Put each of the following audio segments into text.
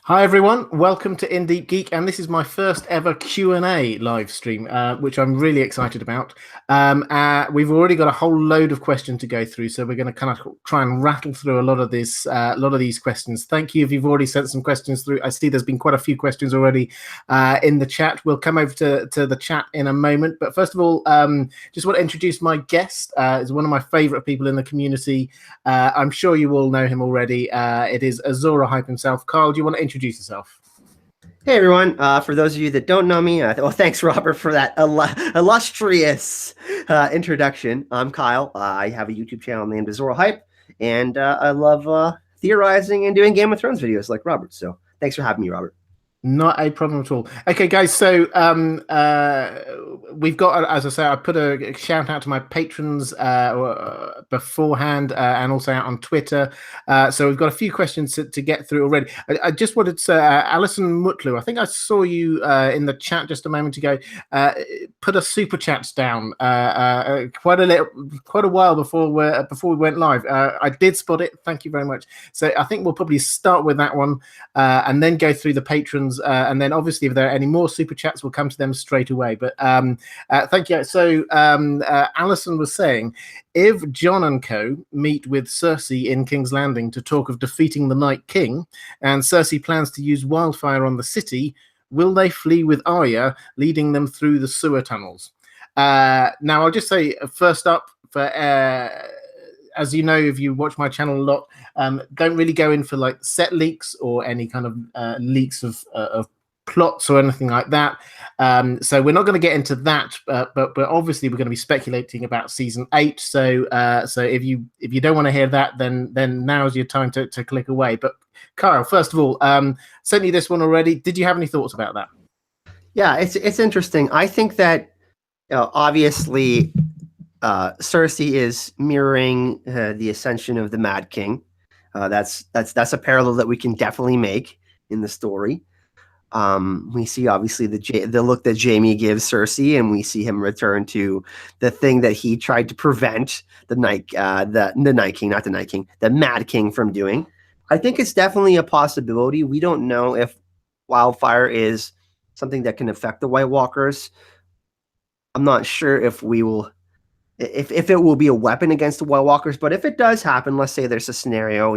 Hi everyone, welcome to Deep Geek, and this is my first ever Q&A live stream, which I'm really excited about. We've already got a whole load of questions to go through, so we're going to kind of try and rattle through a lot of these questions. Thank you if you've already sent some questions through. I see there's been quite a few questions already in the chat. We'll come over to the chat in a moment, but first of all, just want to introduce my guest. Is one of my favorite people in the community. I'm sure you all know him already. It is Azor Ahype himself. Carl, do you want to introduce yourself? Hey everyone, for those of you that don't know me, well, thanks Robert for that illustrious introduction. I'm Kyle. I have a YouTube channel named Azor Ahype, and I love theorizing and doing Game of Thrones videos like Robert. So thanks for having me, Robert. Not a problem at all. Okay, guys, so we've got, as I say, I put a shout out to my patrons beforehand and also out on Twitter. So we've got a few questions to get through already. I just wanted to, Alison Mutlu, I think I saw you in the chat just a moment ago, put a super chat down quite a while before we went live. I did spot it. Thank you very much. So I think we'll probably start with that one and then go through the patrons. And then obviously if there are any more super chats, we'll come to them straight away. But thank you. So Alison was saying, if Jon and co meet with Cersei in King's Landing to talk of defeating the Night King, and Cersei plans to use wildfire on the city, will they flee with Arya, leading them through the sewer tunnels? Now, I'll just say, first up, for as you know, if you watch my channel a lot, don't really go in for like set leaks or any kind of leaks of plots or anything like that. So we're not going to get into that, but obviously we're going to be speculating about season 8. So if you don't want to hear that, then now's your time to click away. But Kyle, first of all, sent you this one already. Did you have any thoughts about that? Yeah, it's interesting. I think that obviously Cersei is mirroring the ascension of the Mad King. That's a parallel that we can definitely make in the story. We see obviously the look that Jaime gives Cersei, and we see him return to the thing that he tried to prevent the Night King, not the Night King, the Mad King from doing. I think it's definitely a possibility. We don't know if wildfire is something that can affect the White Walkers. I'm not sure if we will. If it will be a weapon against the White Walkers, but if it does happen, let's say there's a scenario,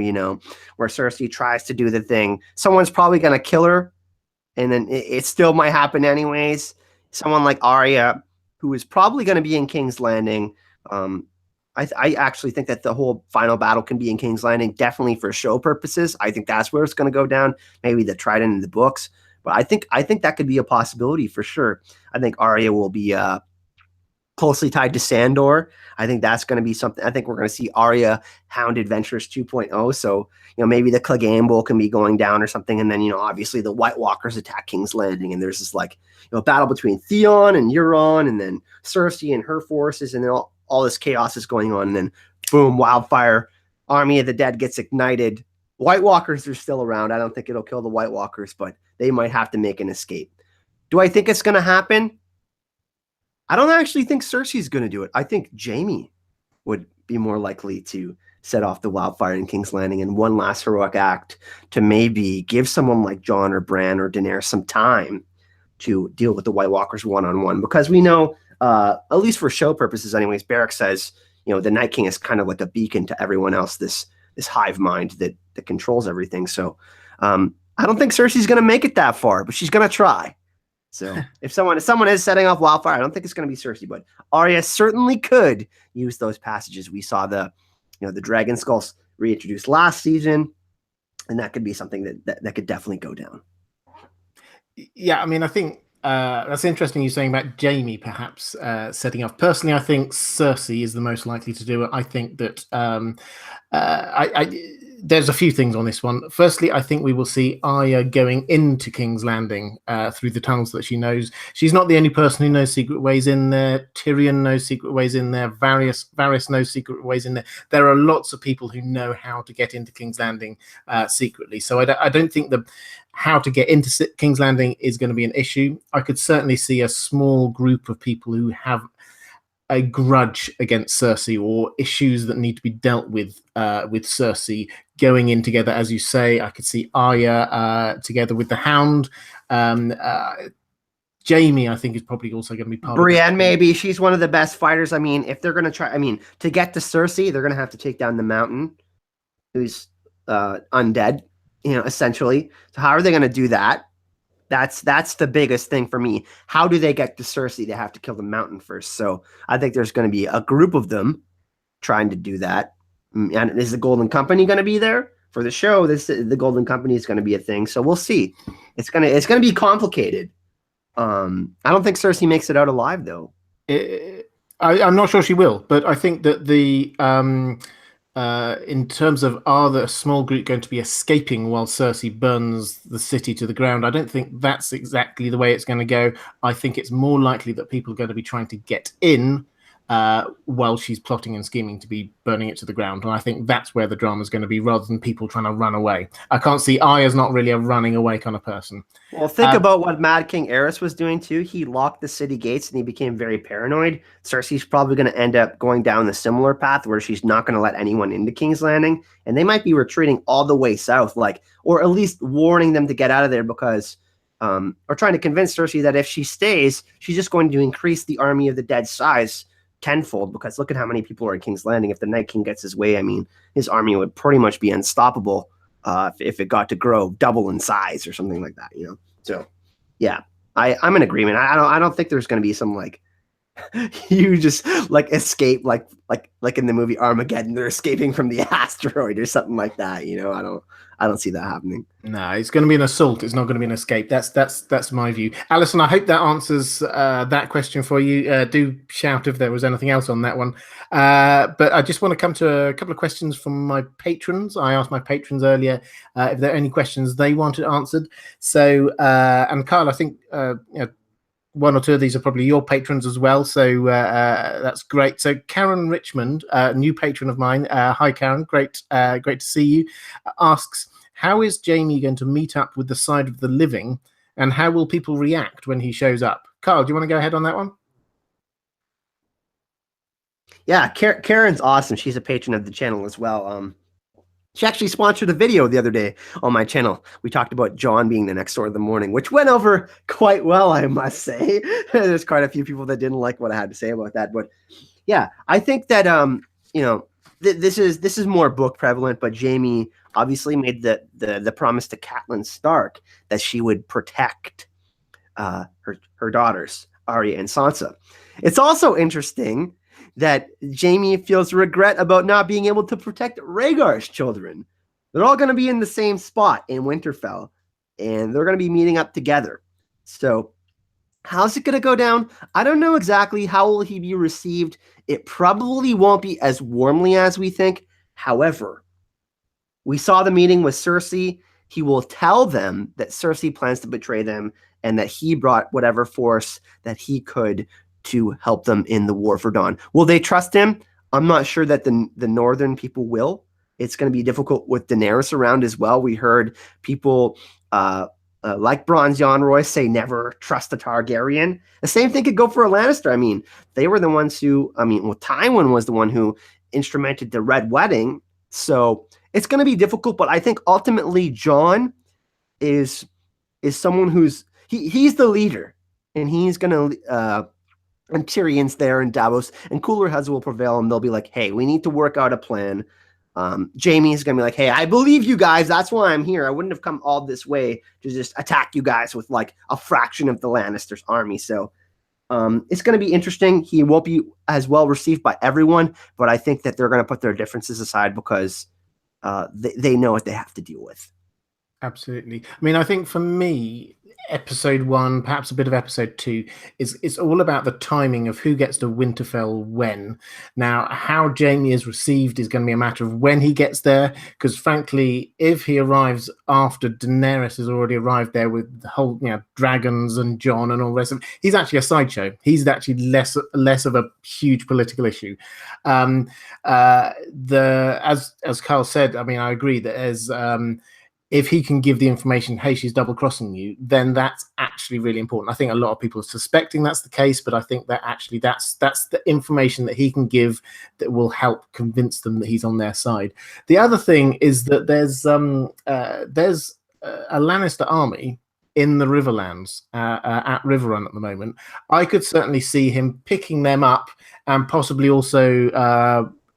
where Cersei tries to do the thing, someone's probably going to kill her, and then it still might happen anyways. Someone like Arya, who is probably going to be in King's Landing, I actually think that the whole final battle can be in King's Landing, definitely for show purposes. I think that's where it's going to go down, maybe the Trident in the books, but I think that could be a possibility for sure. I think Arya will be closely tied to Sandor. I think that's going to be something. I think we're going to see Arya Hound Adventures 2.0. So, maybe the Clegane Bowl can be going down or something. And then, obviously the White Walkers attack King's Landing. And there's this battle between Theon and Euron, and then Cersei and her forces. And then all this chaos is going on. And then boom, wildfire, Army of the Dead gets ignited. White Walkers are still around. I don't think it'll kill the White Walkers, but they might have to make an escape. Do I think it's going to happen? I don't actually think Cersei's going to do it. I think Jaime would be more likely to set off the wildfire in King's Landing in one last heroic act to maybe give someone like Jon or Bran or Daenerys some time to deal with the White Walkers one-on-one. Because we know, at least for show purposes anyways, Beric says, the Night King is kind of like a beacon to everyone else, this hive mind that controls everything. So I don't think Cersei's going to make it that far, but she's going to try. So if someone is setting off wildfire, I don't think it's going to be Cersei, but Arya certainly could use those passages. We saw the dragon skulls reintroduced last season, and that could be something that could definitely go down. Yeah, I mean, I think that's interesting you saying about Jaime perhaps setting off. Personally, I think Cersei is the most likely to do it. I think that there's a few things on this one. Firstly, I think we will see Arya going into King's Landing through the tunnels that she knows. She's not the only person who knows secret ways in there. Tyrion knows secret ways in there. Varys knows secret ways in there. There are lots of people who know how to get into King's Landing secretly. So I don't think how to get into King's Landing is going to be an issue. I could certainly see a small group of people who have a grudge against Cersei or issues that need to be dealt with Cersei going in together, as you say. I could see Arya together with the Hound. Jamie, I think, is probably also going to be part of Brienne, that. maybe. She's one of the best fighters. I mean, if they're going to try, I mean, to get to Cersei, they're going to have to take down the Mountain, who's undead, essentially. So how are they going to do that? That's the biggest thing for me. How do they get to Cersei? They have to kill the Mountain first. So I think there's going to be a group of them trying to do that. And is the Golden Company going to be there for the show? The Golden Company is going to be a thing. So we'll see. It's gonna be complicated. I don't think Cersei makes it out alive, though. I'm not sure she will, but I think that in terms of are the small group going to be escaping while Cersei burns the city to the ground, I don't think that's exactly the way it's going to go. I think it's more likely that people are going to be trying to get in while she's plotting and scheming to be burning it to the ground. And I think that's where the drama is going to be, rather than people trying to run away. I can't see Arya's not really a running away kind of person. Well, think about what Mad King Aerys was doing too. He locked the city gates and he became very paranoid. Cersei's probably going to end up going down the similar path where she's not going to let anyone into King's Landing. And they might be retreating all the way south, or at least warning them to get out of there because or trying to convince Cersei that if she stays, she's just going to increase the army of the dead size tenfold, because look at how many people are in King's Landing. If the Night King gets his way, I mean, his army would pretty much be unstoppable if it got to grow double in size or something like that, So, yeah, I'm in agreement. I don't think there's going to be some you just escape like in the movie Armageddon. They're escaping from the asteroid or something like that. I don't see that happening. No, it's going to be an assault. It's not going to be an escape. That's my view. Alison, I hope that answers that question for you. Do shout if there was anything else on that one. But I just want to come to a couple of questions from my patrons. I asked my patrons earlier if there are any questions they wanted answered. So, and Carl, I think one or two of these are probably your patrons as well, so that's great. So Karen Richmond, new patron of mine, hi Karen, great to see you, asks, how is Jamie going to meet up with the side of the living, and how will people react when he shows up? Carl, do you want to go ahead on that one? Yeah, Karen's awesome. She's a patron of the channel as well. She actually sponsored a video the other day on my channel. We talked about John being the next door of the morning, which went over quite well, I must say. There's quite a few people that didn't like what I had to say about that. But yeah, I think that, this is more book prevalent, but Jamie obviously made the promise to Catelyn Stark that she would protect her daughters, Arya and Sansa. It's also interesting that Jamie feels regret about not being able to protect Rhaegar's children. They're all going to be in the same spot in Winterfell, and they're going to be meeting up together. So how's it going to go down? I don't know exactly. How will he be received? It probably won't be as warmly as we think. However, we saw the meeting with Cersei. He will tell them that Cersei plans to betray them and that he brought whatever force that he could to help them in the War for Dawn. Will they trust him? I'm not sure that the northern people will. It's going to be difficult with Daenerys around as well. We heard people like Bronze Yohn say never trust a Targaryen. The same thing could go for a Lannister. I mean, they were the ones who, Tywin was the one who instrumented the Red Wedding. So it's going to be difficult, but I think ultimately Jon is someone he's the leader, and he's going to and Tyrion's there and Davos, and cooler heads will prevail, and they'll be like, hey, we need to work out a plan. Jamie's going to be like, hey, I believe you guys. That's why I'm here. I wouldn't have come all this way to just attack you guys with a fraction of the Lannisters' army. So it's going to be interesting. He won't be as well received by everyone, but I think that they're going to put their differences aside because they know what they have to deal with. Absolutely. I think for me, episode 1, perhaps a bit of episode 2, it's all about the timing of who gets to Winterfell when. Now, how Jamie is received is going to be a matter of when he gets there, because frankly, if he arrives after Daenerys has already arrived there with the whole, dragons and Jon and all the rest of it, he's actually a sideshow. He's actually less of a huge political issue. As Carl said, I agree that as if he can give the information, hey, she's double crossing you, then that's actually really important. I think a lot of people are suspecting that's the case, but I think that actually that's the information that he can give that will help convince them that he's on their side. The other thing is that there's a Lannister army in the Riverlands at Riverrun at the moment. I could certainly see him picking them up, and possibly also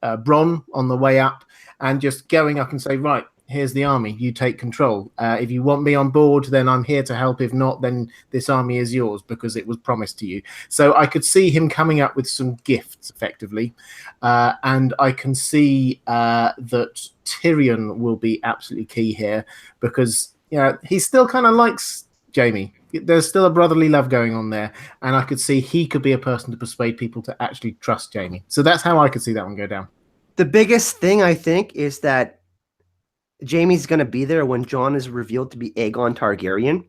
Bronn on the way up, and just going up and say, right, here's the army, you take control. If you want me on board, then I'm here to help. If not, then this army is yours because it was promised to you. So I could see him coming up with some gifts effectively. And I can see that Tyrion will be absolutely key here because, you know, he still kind of likes Jaime. There's still a brotherly love going on there. And I could see he could be a person to persuade people to actually trust Jaime. So that's how I could see that one go down. The biggest thing, I think, is that Jaime's going to be there when Jon is revealed to be Aegon Targaryen.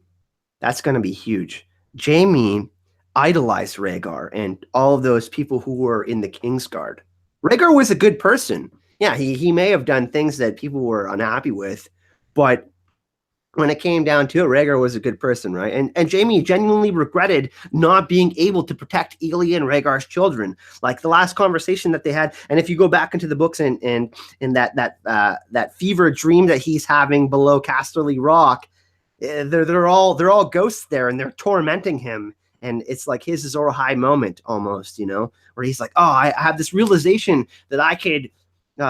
That's going to be huge. Jaime idolized Rhaegar and all of those people who were in the Kingsguard. Rhaegar was a good person. Yeah, he may have done things that people were unhappy with, but when it came down to it, Rhaegar was a good person, right? And Jaime genuinely regretted not being able to protect Elia and Rhaegar's children. Like the last conversation that they had, and if you go back into the books and that fever dream that he's having below Casterly Rock, they're all ghosts there, and they're tormenting him. And it's like his Azor Ahype moment almost, you know, where he's like, oh, I have this realization that I could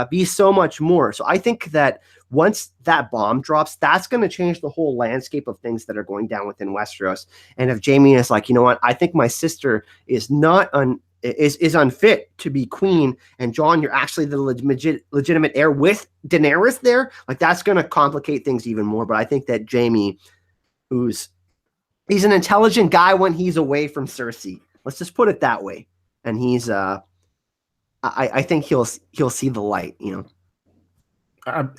be so much more. So I think that once that bomb drops, that's going to change the whole landscape of things that are going down within Westeros. And if Jaime is like, you know what, I think my sister is not is unfit to be queen, and Jon, you're actually the legitimate heir with Daenerys there, like that's going to complicate things even more. But I think that Jaime, he's an intelligent guy when he's away from Cersei. Let's just put it that way. And he's I think he'll see the light, you know.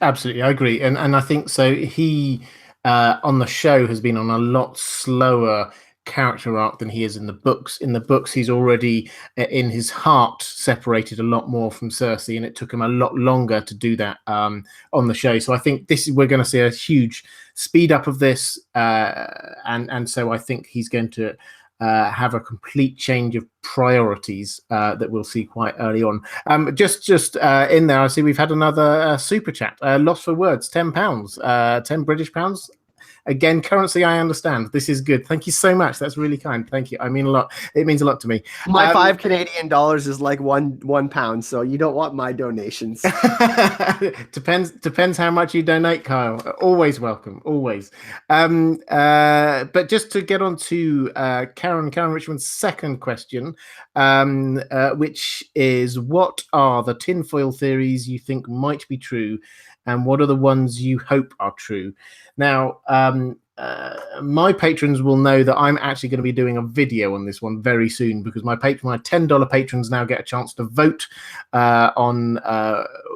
Absolutely, I agree, and I think so. He on the show has been on a lot slower character arc than he is in the books. In the books, he's already in his heart separated a lot more from Cersei, and it took him a lot longer to do that on the show. So I think we're going to see a huge speed up of this, and so I think he's going to have a complete change of priorities that we'll see quite early on. Just in there, I see we've had another super chat. Lost for words, £10, 10 British pounds. Again, currency, I understand. This is good. Thank you so much. That's really kind. Thank you. I mean a lot. It means a lot to me. My $5 Canadian is like one pound, so you don't want my donations. Depends how much you donate, Kyle. Always welcome. Always. But just to get on to Karen Richmond's second question, which is, what are the tinfoil theories you think might be true, and what are the ones you hope are true? Now, my patrons will know that I'm actually going to be doing a video on this one very soon, because my $10 patrons now get a chance to vote on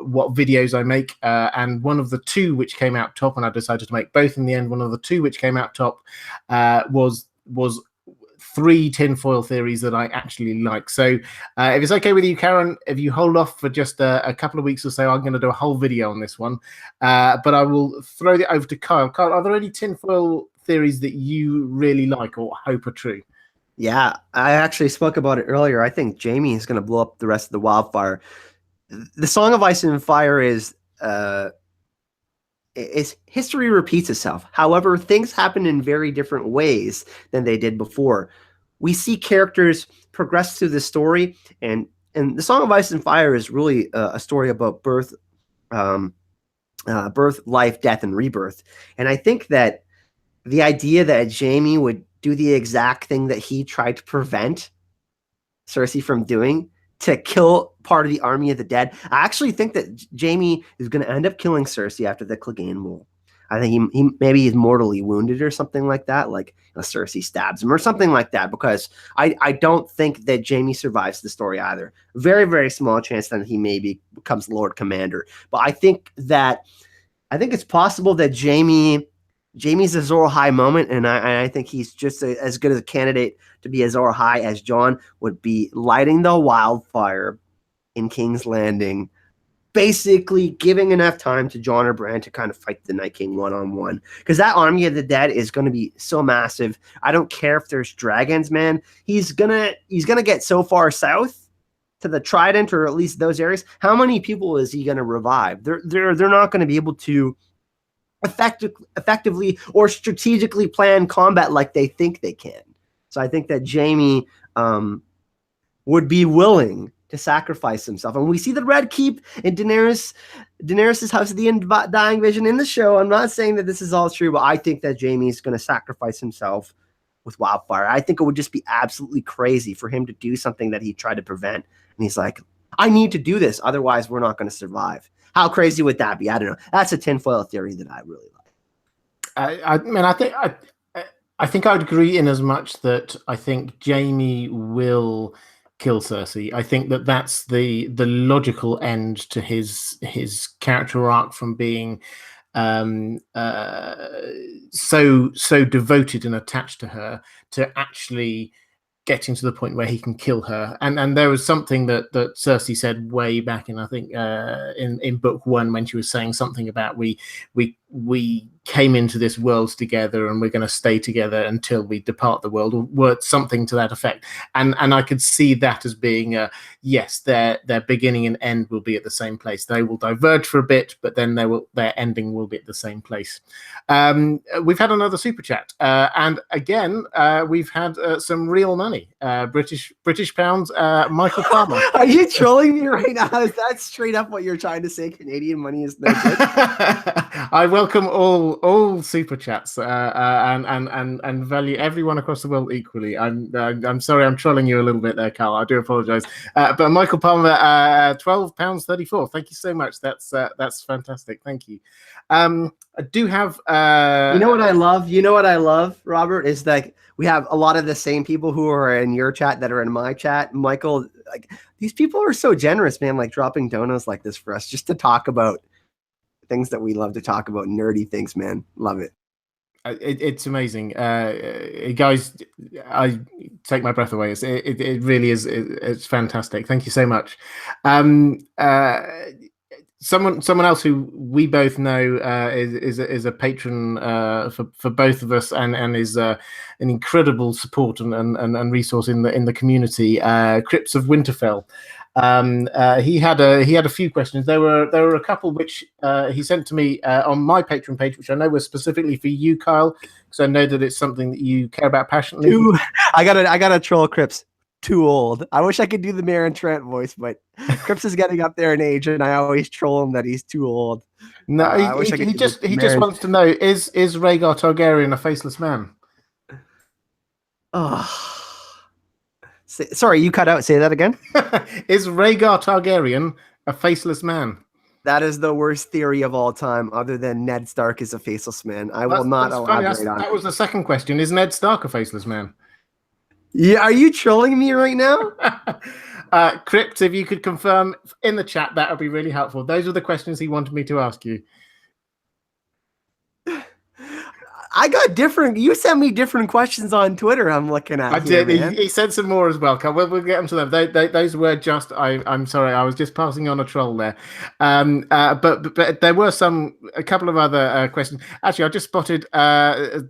what videos I make. And one of the two which came out top, and I decided to make both in the end, one of the two which came out top was 3 tinfoil theories that I actually like. So if it's okay with you, Karen, if you hold off for just a couple of weeks or so, I'm going to do a whole video on this one. But I will throw it over to Kyle. Kyle, are there any tinfoil theories that you really like or hope are true? Yeah, I actually spoke about it earlier. I think Jaime is going to blow up the rest of the wildfire. The Song of Ice and Fire is history repeats itself. However, things happen in very different ways than they did before. We see characters progress through the story, and the Song of Ice and Fire is really a story about birth, life, death, and rebirth. And I think that the idea that Jaime would do the exact thing that he tried to prevent Cersei from doing, to kill part of the army of the dead. I actually think that Jaime is going to end up killing Cersei after the Clegane Bowl. I think he maybe he's mortally wounded or something like that, like Cersei stabs him or something like that, because I don't think that Jaime survives the story either. Very, very small chance that he maybe becomes Lord Commander. But I think it's possible that Jaime's Azor Ahype moment, and I think he's just as good as a candidate to be Azor Ahype as Jon would be, lighting the wildfire in King's Landing basically giving enough time to Jon or Bran to kind of fight the Night King one-on-one. Because that army of the dead is going to be so massive. I don't care if there's dragons, man. He's gonna get so far south to the Trident, or at least those areas. How many people is he gonna revive? They're not going to be able to effectively or strategically plan combat like they think they can. So I think that Jaime would be willing to sacrifice himself. And we see the Red Keep in Daenerys' House of the Undying Vision in the show. I'm not saying that this is all true, but I think that Jaime is going to sacrifice himself with wildfire. I think it would just be absolutely crazy for him to do something that he tried to prevent. And he's like, I need to do this, otherwise we're not going to survive. How crazy would that be? I don't know. That's a tinfoil theory that I really like. I think I'd agree in as much that I think Jaime will kill Cersei. I think that that's the logical end to his character arc from being so devoted and attached to her to actually getting to the point where he can kill her. And there was something that Cersei said way back in, I think, in book 1, when she was saying something about we came into this world together and we're going to stay together until we depart the world, or something to that effect. And I could see that as being yes, their beginning and end will be at the same place. They will diverge for a bit, but then their ending will be at the same place. We've had another super chat, and again we've had some real money, British pounds. Michael Palmer. Are you trolling me right now? Is that straight up what you're trying to say? Canadian money is no good. I welcome all super chats and value everyone across the world equally. I'm sorry, I'm trolling you a little bit there, Carl. I do apologise. But Michael Palmer, £12.34. Thank you so much. That's fantastic. Thank you. I do have. You know what I love, Robert, is that we have a lot of the same people who are in your chat that are in my chat. Michael, like, these people are so generous, man. Like dropping donuts like this for us just to talk about things that we love to talk about, nerdy things, man. Love it. It's amazing, guys. I take my breath away. It really is. It's fantastic. Thank you so much. Someone else who we both know is a patron for both of us, and is an incredible support and resource in the community. Crips of Winterfell. He had a few questions. There were a couple which he sent to me on my Patreon page, which I know was specifically for you, Kyle, because I know that it's something that you care about passionately. I gotta troll Crips. Too old. I wish I could do the Maren Trent voice, but Crips is getting up there in age, and I always troll him that he's too old. No, he just wants to know: is Rhaegar Targaryen a faceless man? Oh. Sorry, you cut out. Say that again. Is Rhaegar Targaryen a faceless man? That is the worst theory of all time, other than Ned Stark is a faceless man. I will not elaborate on it. That was the second question. Is Ned Stark a faceless man? Yeah, are you trolling me right now? Crypt, if you could confirm in the chat, that would be really helpful. Those are the questions he wanted me to ask you. I got different. You sent me different questions on Twitter. I'm looking at. I did. He sent some more as well. We'll get into them. Those were just. I'm sorry. I was just passing on a troll there. But there were a couple of other questions. Actually, I just spotted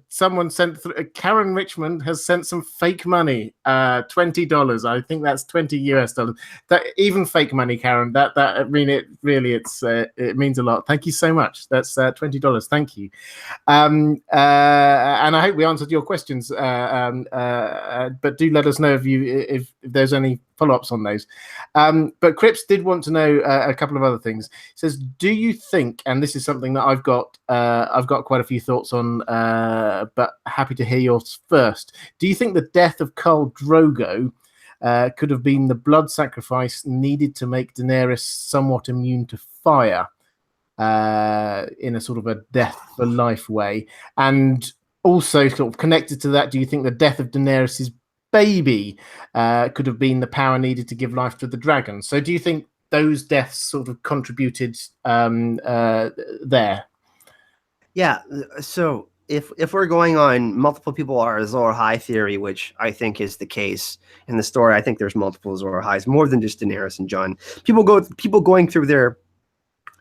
someone sent through. Karen Richmond has sent some fake money. $20. I think that's $20 US. That even fake money, Karen. I mean, it really it means a lot. Thank you so much. That's $20. Thank you. And I hope we answered your questions. But do let us know if there's any follow-ups on those. But Crips did want to know a couple of other things. He says, do you think, and this is something that I've got quite a few thoughts on, but happy to hear yours first. Do you think the death of Khal Drogo could have been the blood sacrifice needed to make Daenerys somewhat immune to fire? In a sort of a death for life way, and also sort of connected to that, do you think the death of Daenerys's baby could have been the power needed to give life to the dragon? So do you think those deaths sort of contributed there? Yeah. So if we're going on multiple people are Azor Ahype theory, which I think is the case in the story, I think there's multiple Azor Ahypes, more than just Daenerys and Jon. People going through their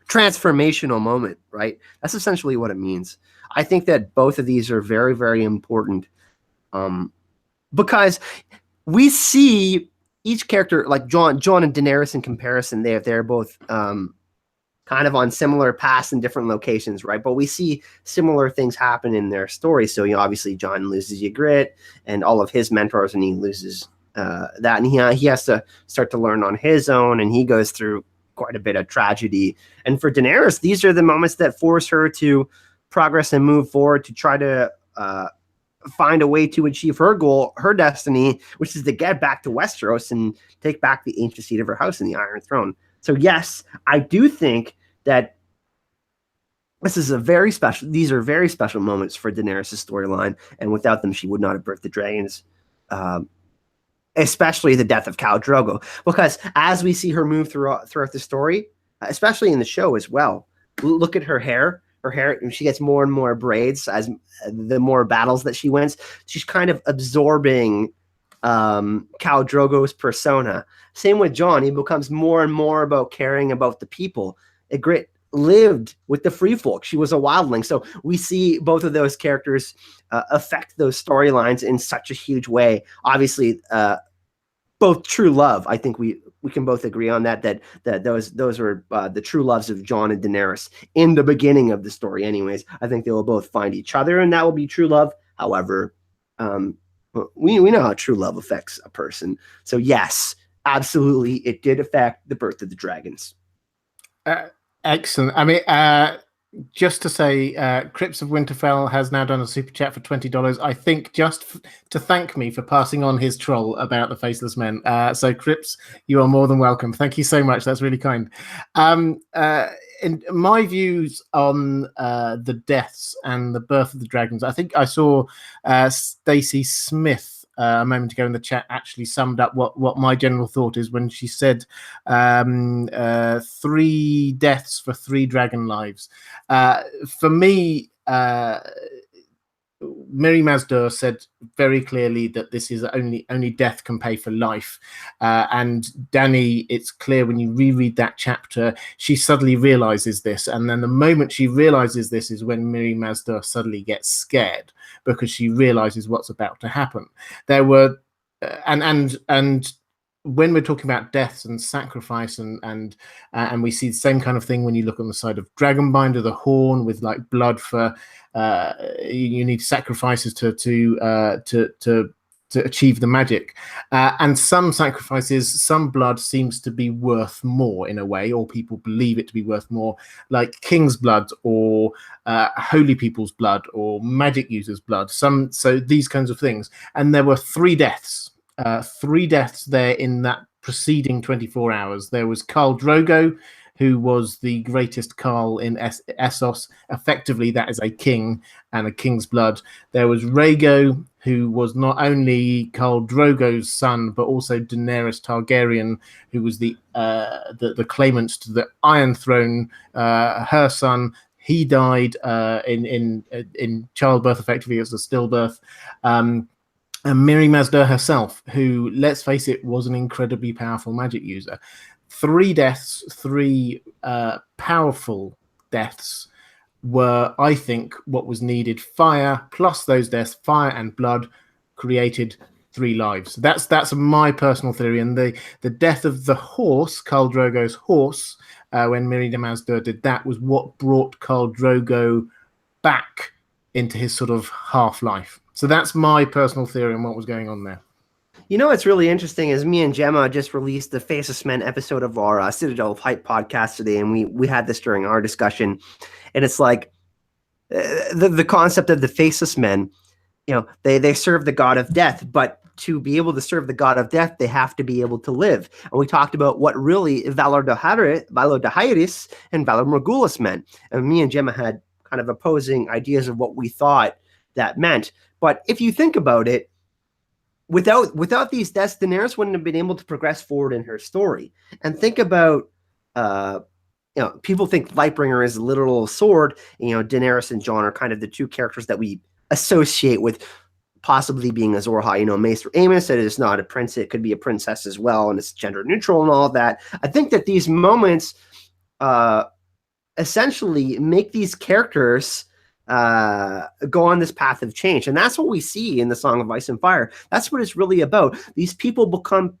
transformational moment, right? That's essentially what it means. I think that both of these are very, very important, because we see each character, like Jon and Daenerys in comparison, they're both kind of on similar paths in different locations, right? But we see similar things happen in their stories. So, obviously Jon loses Ygritte and all of his mentors, and he loses that, and he has to start to learn on his own, and he goes through quite a bit of tragedy. And for Daenerys, these are the moments that force her to progress and move forward to try to find a way to achieve her goal, her destiny, which is to get back to Westeros and take back the ancient seat of her house and the Iron Throne. So yes, I do think that these are very special moments for Daenerys' storyline, and without them, she would not have birthed the dragons. Especially the death of Khal Drogo, because as we see her move throughout the story, especially in the show as well, look at her hair. Her hair, she gets more and more braids as the more battles that she wins. She's kind of absorbing Khal Drogo's persona. Same with Jon. He becomes more and more about caring about the people. Ygritte lived with the free folk. She was a wildling. So we see both of those characters affect those storylines in such a huge way. Obviously, both true love. I think we can both agree on that those were the true loves of Jon and Daenerys in the beginning of the story. Anyways, I think they will both find each other, and that will be true love. However, we know how true love affects a person. So yes, absolutely, it did affect the birth of the dragons. Excellent. I mean, just to say, Crips of Winterfell has now done a super chat for $20. I think just to thank me for passing on his troll about the Faceless Men. So Crips, you are more than welcome. Thank you so much. That's really kind. In my views on the deaths and the birth of the dragons, I think I saw Stacey Smith a moment ago in the chat actually summed up what my general thought is when she said 3 deaths for 3 dragon lives. For me, Miri Mazdur said very clearly that this is only death can pay for life. And Dany, it's clear when you reread that chapter, she suddenly realizes this. And then the moment she realizes this is when Miri Mazdur suddenly gets scared because she realizes what's about to happen. There were, and when we're talking about deaths and sacrifice and we see the same kind of thing when you look on the side of Dragonbinder, the horn with like blood for you need sacrifices to achieve the magic, and some sacrifices, some blood seems to be worth more in a way, or people believe it to be worth more, like king's blood or holy people's blood or magic users' blood. So these kinds of things, and there were 3 deaths. 3 deaths there in that preceding 24 hours. There was Khal Drogo, who was the greatest Khal in Essos. Effectively, that is a king and a king's blood. There was Rhaego, who was not only Khal Drogo's son, but also Daenerys Targaryen, who was the claimant to the Iron Throne, her son. He died in childbirth, effectively as a stillbirth. And Miri Mazdur herself, who, let's face it, was an incredibly powerful magic user. 3 deaths, 3 powerful deaths were, I think, what was needed. Fire plus those deaths, fire and blood, created 3 lives. That's my personal theory. And the death of the horse, Khal Drogo's horse, when Miri Mazdur did that, was what brought Khal Drogo back into his sort of half-life. So that's my personal theory on what was going on there. You know what's really interesting is me and Gemma just released the Faceless Men episode of our Citadel of Hype podcast today, and we had this during our discussion. And it's like the concept of the Faceless Men, they serve the god of death, but to be able to serve the god of death, they have to be able to live. And we talked about what really Valar Dohaeris and Valar Morghulis meant. And me and Gemma had kind of opposing ideas of what we thought that meant. But if you think about it, without these deaths, Daenerys wouldn't have been able to progress forward in her story. And think about, people think Lightbringer is a literal sword. Daenerys and Jon are kind of the 2 characters that we associate with possibly being Azor Ahype. Maester Aemon said it's not a prince; it could be a princess as well, and it's gender neutral and all of that. I think that these moments essentially make these characters go on this path of change. And that's what we see in the Song of Ice and Fire. That's what it's really about. These people become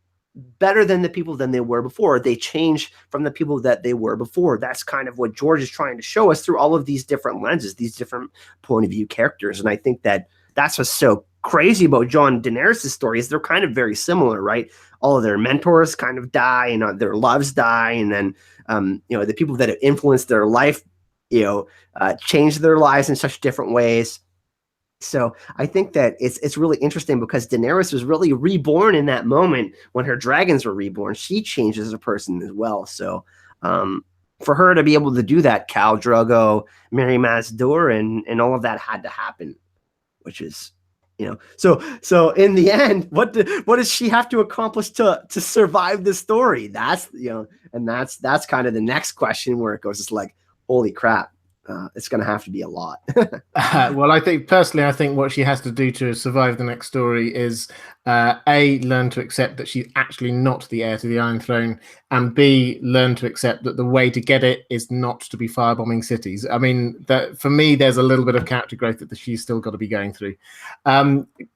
better than the people than they were before. They change from the people that they were before. That's kind of what George is trying to show us through all of these different lenses, these different point of view characters. And I think that that's what's so crazy about Jon and Daenerys' story, is they're kind of very similar, right? All of their mentors kind of die, and their loves die, and then the people that have influenced their life, change their lives in such different ways. So I think that it's really interesting because Daenerys was really reborn in that moment when her dragons were reborn. She changed as a person as well. So for her to be able to do that, Khal Drogo, Mary Mazdur, and all of that had to happen, which is, so in the end, what does she have to accomplish to survive the story? That's, and that's kind of the next question where it goes, it's like, holy crap. It's going to have to be a lot. Well, I think what she has to do to survive the next story is A, learn to accept that she's actually not the heir to the Iron Throne, and B, learn to accept that the way to get it is not to be firebombing cities. I mean, for me, there's a little bit of character growth that she's still got to be going through.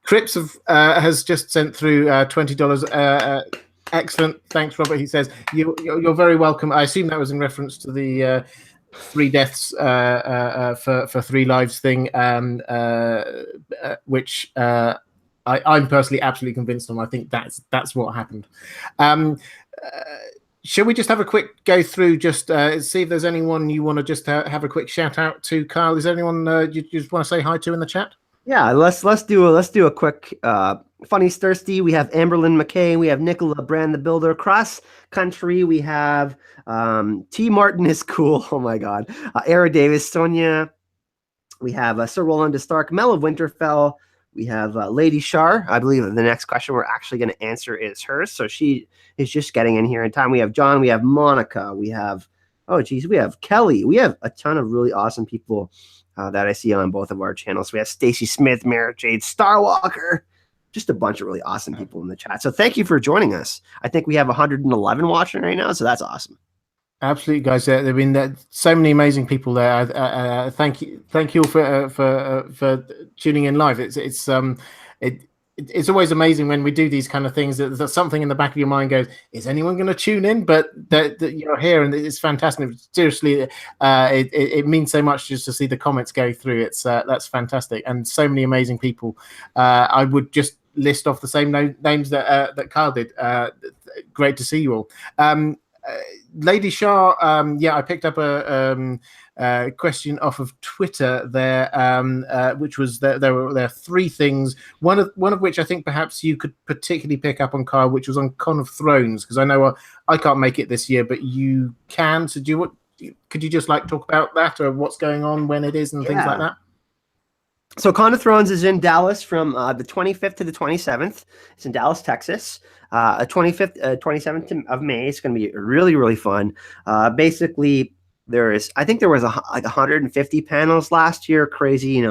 Cripps has just sent through $20. Excellent. Thanks, Robert. He says, you're very welcome. I assume that was in reference to the 3 deaths for 3 lives thing, which I'm personally absolutely convinced on. I think that's what happened. Shall we just have a quick go through, just see if there's anyone you want to just have a quick shout out to? Kyle, is there anyone you just want to say hi to in the chat? Yeah, let's do a quick Funny's Thirsty. We have Amberlyn McKay. We have Nicola Brand the Builder. Cross Country. We have T. Martin is cool. Oh my God. Era Davis, Sonia. We have Sir Roland de Stark, Mel of Winterfell. We have Lady Shar. I believe the next question we're actually going to answer is hers. So she is just getting in here in time. We have John. We have Monica. We have, we have Kelly. We have a ton of really awesome people that I see on both of our channels. We have Stacy Smith, Mara Jade, Starwalker, just a bunch of really awesome people in the chat. So thank you for joining us. I think we have 111 watching right now, so that's awesome. Absolutely, guys. There have been so many amazing people there. Thank you all for tuning in live. It's always amazing when we do these kind of things. That something in the back of your mind goes, "Is anyone going to tune in?" But that you're here, and it's fantastic. Seriously, it means so much just to see the comments go through. That's fantastic, and so many amazing people. I would just list off the same names that Kyle did. Great to see you all. Lady Shah, I picked up a question off of Twitter there, which was there were 3 things. One of which I think perhaps you could particularly pick up on, Kyle, which was on Con of Thrones, because I know I can't make it this year, but you can. So could you just talk about that, or what's going on, when it is, and things like that? So Con of Thrones is in Dallas from the 25th to the 27th. It's in Dallas, Texas. 27th of May. It's going to be really, really fun. Basically, I think there was 150 panels last year. Crazy,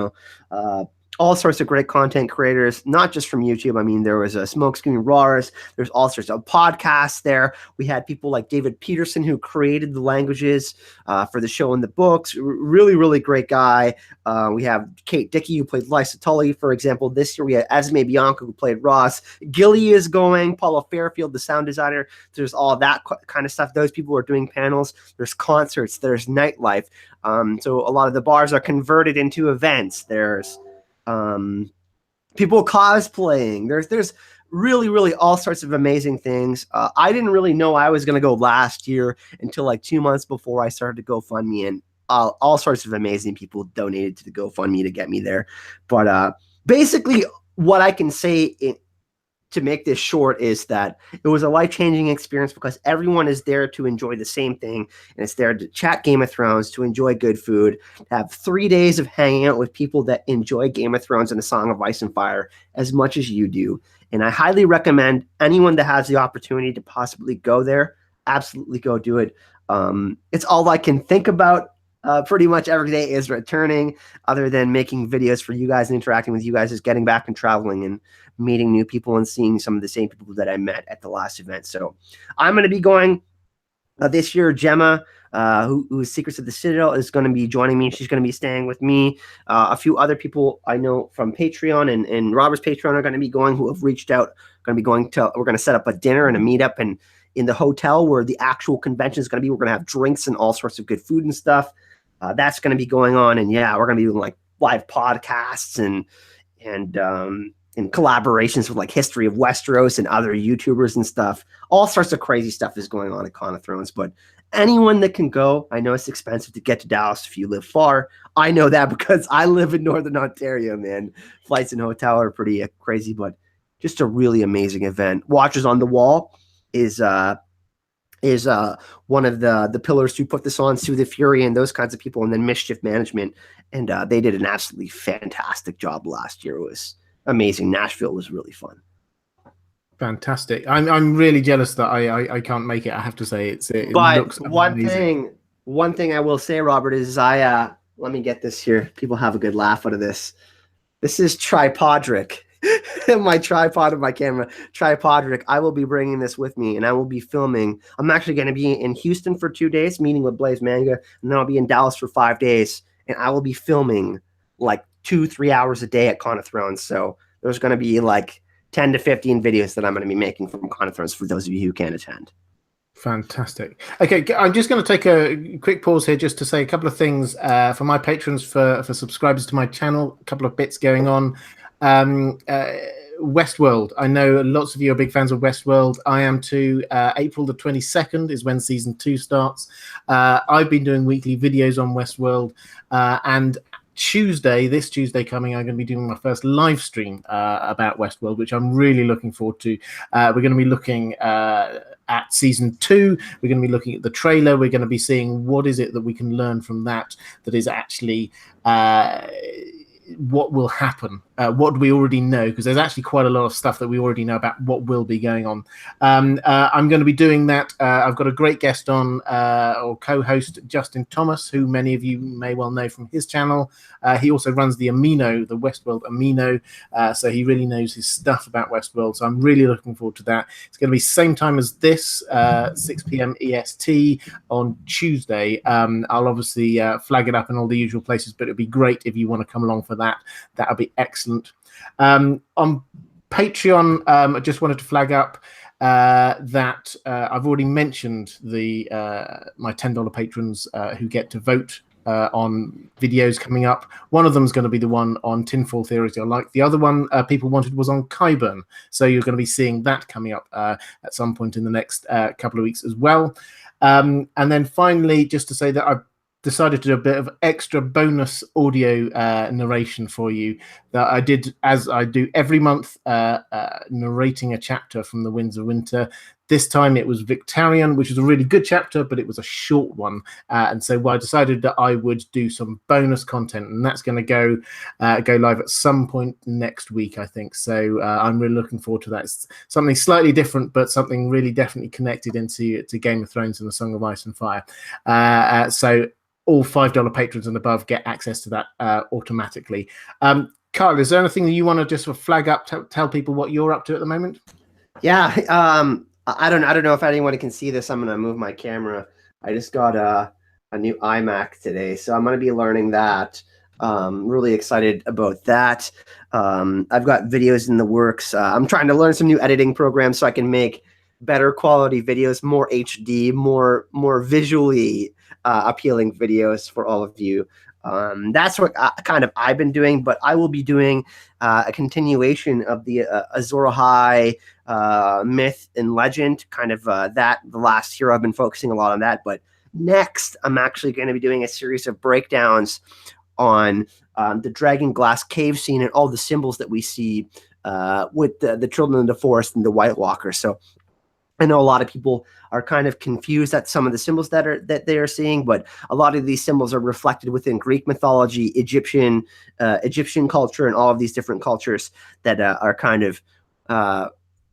all sorts of great content creators, not just from YouTube. I mean, there was a Smokescreen Roars. There's all sorts of podcasts there. We had people like David Peterson, who created the languages for the show and the books. Really, really great guy. We have Kate Dickey, who played Lysa Tully, for example. This year we had Esme Bianca, who played Ross. Gilly is going. Paula Fairfield, the sound designer. There's all that kind of stuff. Those people are doing panels. There's concerts. There's nightlife. So a lot of the bars are converted into events. There's people cosplaying. There's really, really all sorts of amazing things. I didn't really know I was going to go last year until 2 months before I started to GoFundMe, and all sorts of amazing people donated to the GoFundMe to get me there. But basically what I can say to make this short is that it was a life-changing experience, because everyone is there to enjoy the same thing, and it's there to chat Game of Thrones, to enjoy good food, to have 3 days of hanging out with people that enjoy Game of Thrones and A Song of Ice and Fire as much as you do. And I highly recommend anyone that has the opportunity to possibly go there, absolutely go do it. It's all I can think about pretty much every day is returning, other than making videos for you guys and interacting with you guys, is getting back and traveling and meeting new people and seeing some of the same people that I met at the last event. So I'm going to be going This year, Gemma, who is Secrets of the Citadel, is going to be joining me. She's going to be staying with me. A few other people I know from Patreon and Robert's Patreon are going to be going, who have reached out. We're going to set up a dinner and a meetup and in the hotel where the actual convention is going to be. We're going to have drinks and all sorts of good food and stuff. That's going to be going on. And yeah, we're going to be doing like live podcasts and in collaborations with like History of Westeros and other YouTubers and stuff. All sorts of crazy stuff is going on at Con of Thrones, but anyone that can go, I know it's expensive to get to Dallas if you live far. I know that because I live in Northern Ontario, man. Flights and hotel are pretty crazy, but just a really amazing event. Watchers on the Wall is one of the pillars who put this on, Sue the Fury and those kinds of people, and then Mischief Management. And they did an absolutely fantastic job last year. It was amazing. Nashville was really fun. Fantastic. I'm really jealous that I can't make it. I have to say it looks amazing. One thing I will say, Robert, is let me get this here. People have a good laugh out of this. This is Tripodric. My tripod of my camera, Tripodric. I will be bringing this with me, and I will be filming. I'm actually going to be in Houston for 2 days, meeting with Blaze Manga, and then I'll be in Dallas for 5 days, and I will be filming like 2-3 hours a day at Con of Thrones. So there's going to be like 10 to 15 videos that I'm going to be making from Con of Thrones for those of you who can't attend. Fantastic. Okay, I'm just going to take a quick pause here just to say a couple of things for my patrons, for subscribers to my channel, a couple of bits going on. Westworld. I know lots of you are big fans of Westworld. I am too. April the 22nd is when season 2 starts. I've been doing weekly videos on Westworld, and this Tuesday coming, I'm going to be doing my first live stream about Westworld, which I'm really looking forward to. We're going to be looking at season 2. We're going to be looking at the trailer. We're going to be seeing what is it that we can learn from that is actually what will happen, what do we already know, because there's actually quite a lot of stuff that we already know about what will be going on. I'm going to be doing that. I've got a great guest on, or co-host, Justin Thomas, who many of you may well know from his channel. He also runs the Westworld Amino, so he really knows his stuff about Westworld, so I'm really looking forward to that. It's going to be same time as this, 6 p.m. EST on Tuesday. I'll obviously flag it up in all the usual places, but it'd be great if you want to come along for that. That would be excellent. On Patreon, I just wanted to flag up that I've already mentioned my $10 patrons who get to vote on videos coming up. One of them is going to be the one on tinfoil theories I like. The other one people wanted was on Qyburn, so you're going to be seeing that coming up at some point in the next couple of weeks as well. And then finally, just to say that I've decided to do a bit of extra bonus audio narration for you that I did, as I do every month, narrating a chapter from the Winds of Winter. This time it was Victarion, which was a really good chapter, but it was a short one. And so I decided that I would do some bonus content, and that's going to go live at some point next week, I think. So I'm really looking forward to that. It's something slightly different, but something really definitely connected to Game of Thrones and the Song of Ice and Fire. So all $5 patrons and above get access to that automatically. Carl, is there anything that you want to just flag up, tell people what you're up to at the moment? Yeah, I don't know if anyone can see this. I'm going to move my camera. I just got a new iMac today, so I'm going to be learning that. Really excited about that. I've got videos in the works. I'm trying to learn some new editing programs so I can make better quality videos, more HD, more visually appealing videos for all of you. That's what I've been doing, but I will be doing a continuation of the Azor Ahype myth and legend, the last year I've been focusing a lot on that. But next, I'm actually going to be doing a series of breakdowns on the Dragon Glass cave scene and all the symbols that we see with the Children of the Forest and the White Walkers. So I know a lot of people are kind of confused at some of the symbols that they are seeing, but a lot of these symbols are reflected within Greek mythology, Egyptian culture, and all of these different cultures that are kind of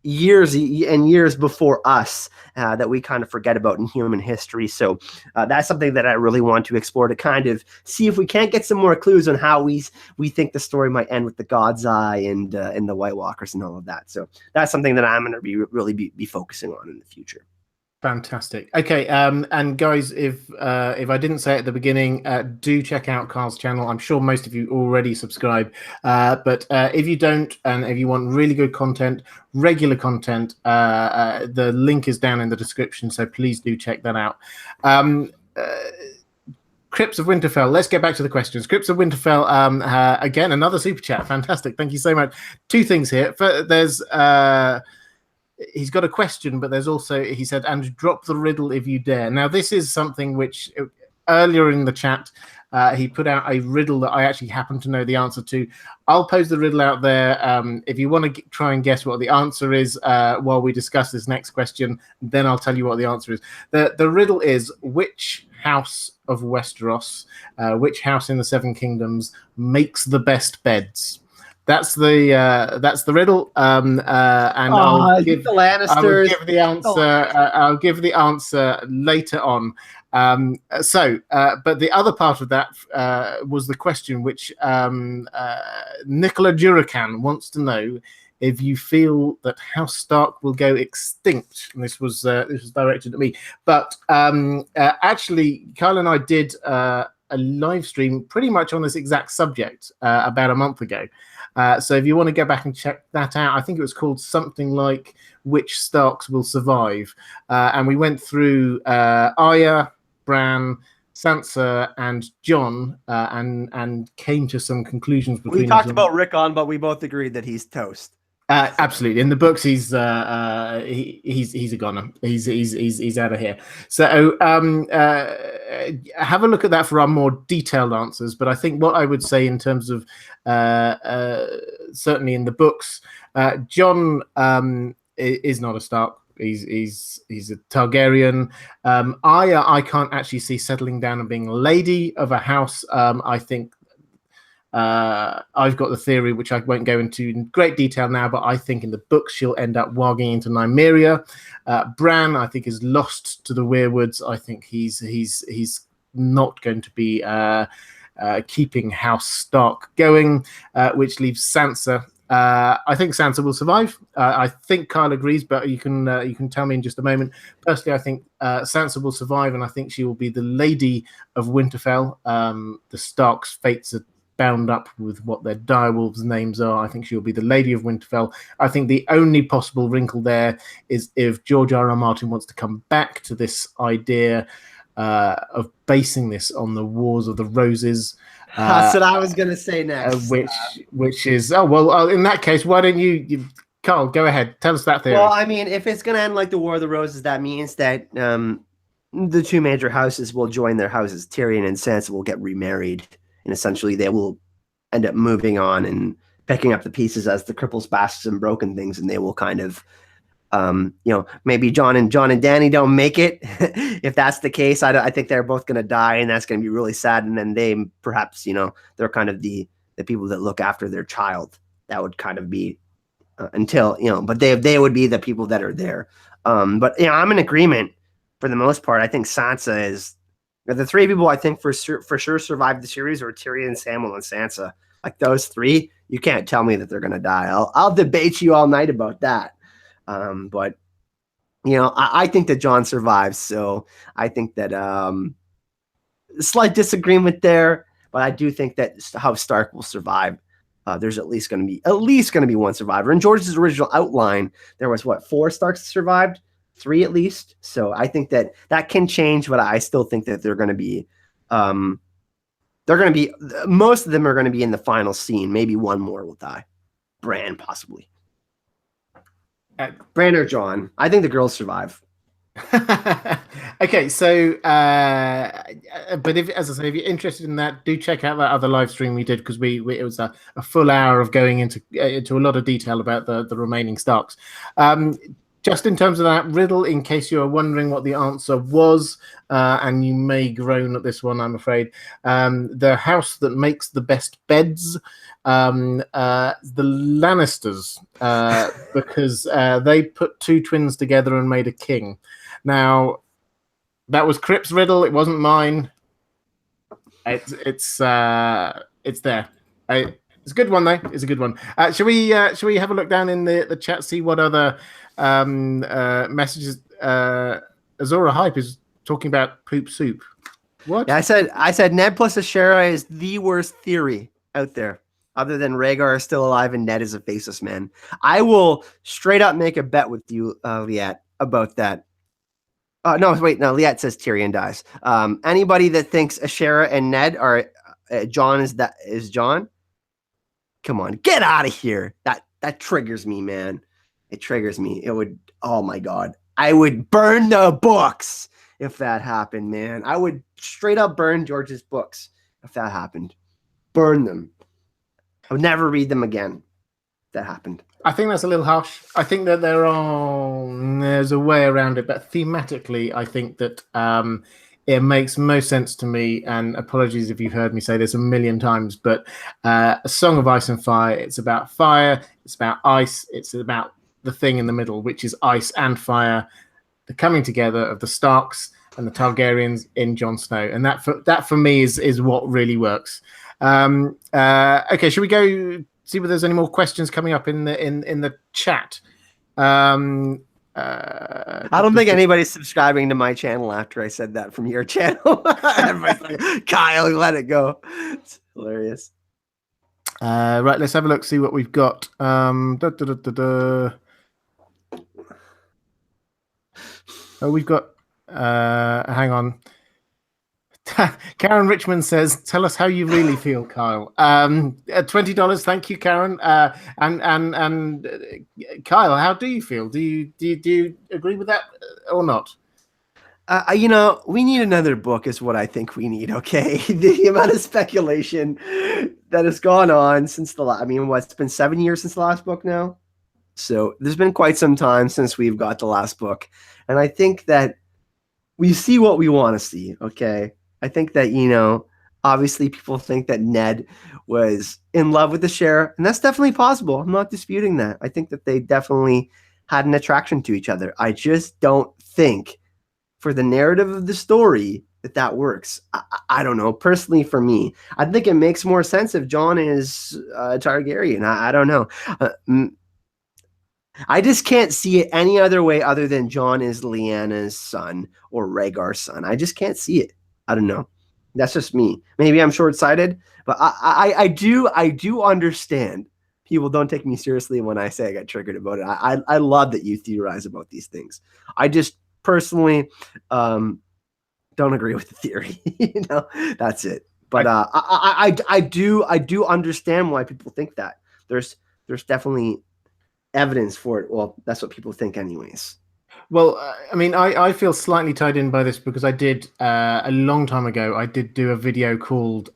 years and years before us that we kind of forget about in human history. So that's something that I really want to explore, to kind of see if we can't get some more clues on how we think the story might end with the God's Eye and the White Walkers and all of that. So that's something that I'm going to really be focusing on in the future. Fantastic. Okay, and guys, if I didn't say it at the beginning, do check out Carl's channel. I'm sure most of you already subscribe, but if you don't, and if you want really good content, regular content, the link is down in the description. So please do check that out. Crypts of Winterfell. Let's get back to the questions. Crypts of Winterfell. Again, another super chat. Fantastic. Thank you so much. Two things here. There's he's got a question, but there's also, he said, and drop the riddle if you dare. Now, this is something which earlier in the chat, he put out a riddle that I actually happen to know the answer to. I'll pose the riddle out there. If you want to try and guess what the answer is while we discuss this next question, then I'll tell you what the answer is. The riddle is, which house of Westeros, which house in the Seven Kingdoms makes the best beds? That's the riddle, and I'll give the Lannisters. the answer. I'll give the answer later on. But the other part of that was the question, which Nicola Duracan wants to know if you feel that House Stark will go extinct. And this was directed at me, but actually, Kyle and I did a live stream pretty much on this exact subject about a month ago. So if you want to go back and check that out, I think it was called something like "Which Starks Will Survive," and we went through Arya, Bran, Sansa, and Jon, and came to some conclusions between. We talked about Rickon, but we both agreed that he's toast. Absolutely. In the books, he's a goner. He's out of here. So have a look at that for our more detailed answers. But I think what I would say in terms of certainly in the books, Jon is not a Stark. He's a Targaryen. Arya, I can't actually see settling down and being a lady of a house. I think. I've got the theory, which I won't go into in great detail now, but I think in the books she'll end up wogging into Nymeria. Bran, I think, is lost to the Weirwoods. I think he's not going to be keeping House Stark going, which leaves Sansa. I think Sansa will survive. I think Kyle agrees, but you can tell me in just a moment. Personally, I think Sansa will survive, and I think she will be the Lady of Winterfell. The Starks' fates are bound up with what their direwolves' names are. I think she'll be the Lady of Winterfell. I think the only possible wrinkle there is if George R.R. Martin wants to come back to this idea of basing this on the Wars of the Roses. That's what I was going to say next. Which is, in that case, why don't you Carl, go ahead. Tell us that theory. Well, I mean, if it's going to end like the War of the Roses, that means that the two major houses will join their houses. Tyrion and Sansa will get remarried. And essentially, they will end up moving on and picking up the pieces as the cripples, bastards, and broken things, and they will kind of, maybe Jon and Dany don't make it. If that's the case, I think they're both going to die, and that's going to be really sad. And then they perhaps, they're kind of the people that look after their child. That would kind of be until but they would be the people that are there. But I'm in agreement for the most part. I think Sansa is. The three people I think for sure survived the series are Tyrion, Samwell, and Sansa. Like those three, you can't tell me that they're going to die. I'll debate you all night about that. But I think that Jon survives. So I think that slight disagreement there, but I do think that House Stark will survive. There's at least going to be one survivor. In George's original outline, there was 4 Starks survived. 3 at least. So I think that can change, but I still think that they're going to be most of them are going to be in the final scene. Maybe one more will die. Bran, possibly. Bran or Jon. I think the girls survive. Okay, so but if you're interested in that, do check out that other live stream we did, because it was a full hour of going into a lot of detail about the remaining Starks. Just in terms of that riddle, in case you are wondering what the answer was, and you may groan at this one, I'm afraid. The house that makes the best beds, the Lannisters, because they put 2 twins together and made a king. Now, that was Crip's riddle. It wasn't mine. It's there. It's a good one, though. It's a good one. Shall we have a look down in the chat, see what other messages Azor Ahype is talking about poop soup. What? Yeah, I said Ned plus Ashera is the worst theory out there, other than Rhaegar is still alive and Ned is a faceless man. I will straight up make a bet with you, Liat, about that. No, wait, no. Liat says Tyrion dies. Anybody that thinks Ashera and Ned are John is John, come on, get out of here. That triggers me, man. It triggers me. It would. Oh my god, I would burn the books if that happened, man. I would straight up burn George's books if that happened. Burn them. I would never read them again. If that happened. I think that's a little harsh. I think that there's a way around it, but thematically, I think that it makes most sense to me. And apologies if you've heard me say this a million times, but A Song of Ice and Fire, it's about fire, it's about ice, it's about the thing in the middle, which is ice and fire, the coming together of the Starks and the Targaryens in Jon Snow, and that for me is what really works. Okay, should we go see if there's any more questions coming up in the chat? I don't think anybody's subscribing to my channel after I said that from your channel. Everybody's like, Kyle, let it go. It's hilarious. Right, let's have a look, see what we've got. Oh, we've got hang on. Karen Richmond says, "Tell us how you really feel, Kyle." $20, thank you, Karen. And Kyle, how do you feel? Do you agree with that or not? We need another book, is what I think we need. Okay, the amount of speculation that has gone on since it's been 7 years since the last book now. So there's been quite some time since we've got the last book, and I think that we see what we want to see. Okay. I think that, obviously people think that Ned was in love with the Sheriff, and that's definitely possible. I'm not disputing that. I think that they definitely had an attraction to each other. I just don't think for the narrative of the story that works. I don't know. Personally, for me, I think it makes more sense if Jon is Targaryen. I don't know. I just can't see it any other way other than Jon is Lyanna's son or Rhaegar's son. I just can't see it. I don't know. That's just me. Maybe I'm short-sighted, but I do understand. People don't take me seriously when I say I get triggered about it. I love that you theorize about these things. I just personally don't agree with the theory. That's it. But I do understand why people think that. There's definitely evidence for it. Well, that's what people think anyways. Well, I feel slightly tied in by this because I did a long time ago. I did do a video called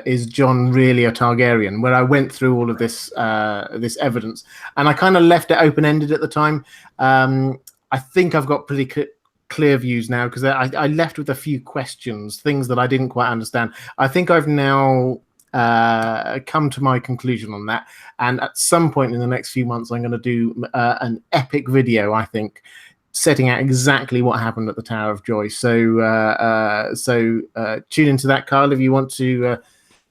"Is Jon Really a Targaryen?" where I went through all of this evidence, and I kind of left it open ended at the time. I think I've got pretty clear views now because I left with a few questions, things that I didn't quite understand. I think I've now come to my conclusion on that, and at some point in the next few months I'm going to do an epic video, I think, setting out exactly what happened at the Tower of Joy. So tune into that, Kyle, if you want to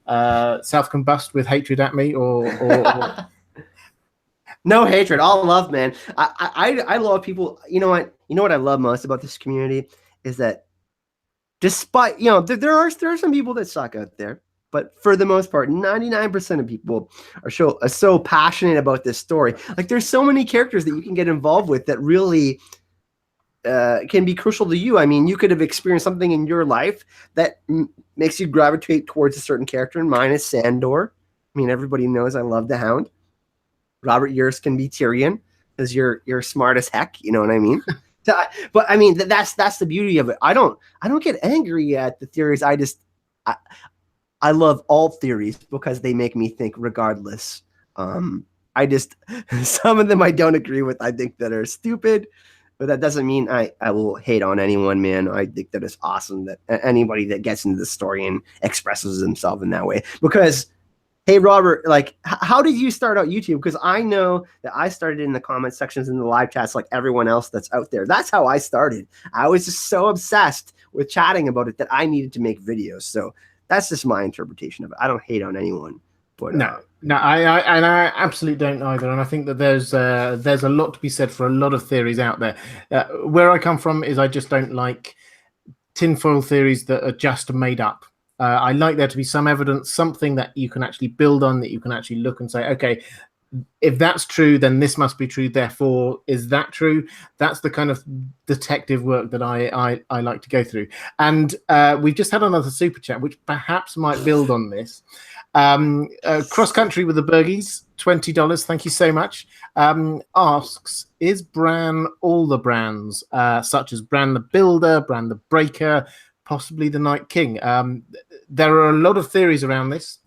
self-combust with hatred at me or... No hatred, all love, man. I love people. You know what I love most about this community is that despite there are some people that suck out there. But for the most part, 99% of people are so passionate about this story. Like, there's so many characters that you can get involved with that really can be crucial to you. I mean, you could have experienced something in your life that makes you gravitate towards a certain character. And mine is Sandor. I mean, everybody knows I love the Hound. Robert, yours can be Tyrion because you're smart as heck. You know what I mean? But I mean, that's the beauty of it. I don't get angry at the theories. I love all theories because they make me think regardless. Some of them I don't agree with. I think that are stupid, but that doesn't mean I will hate on anyone, man. I think that it's awesome that anybody that gets into the story and expresses himself in that way. Because, hey, Robert, like, how did you start out YouTube? Because I know that I started in the comment sections in the live chats like everyone else that's out there. That's how I started. I was just so obsessed with chatting about it that I needed to make videos. So that's just my interpretation of it. I don't hate on anyone. But no, No, I absolutely don't either, and I think that there's a lot to be said for a lot of theories out there. Where I come from is I just don't like tinfoil theories that are just made up. I like there to be some evidence, something that you can actually build on, that you can actually look and say, okay, if that's true, then this must be true. Therefore, is that true? That's the kind of detective work that I like to go through. And we've just had another super chat, which perhaps might build on this. Cross country with the Bergies, $20. Thank you so much. Asks, is Bran all the brands, such as Bran the Builder, Bran the Breaker, possibly the Night King? There are a lot of theories around this,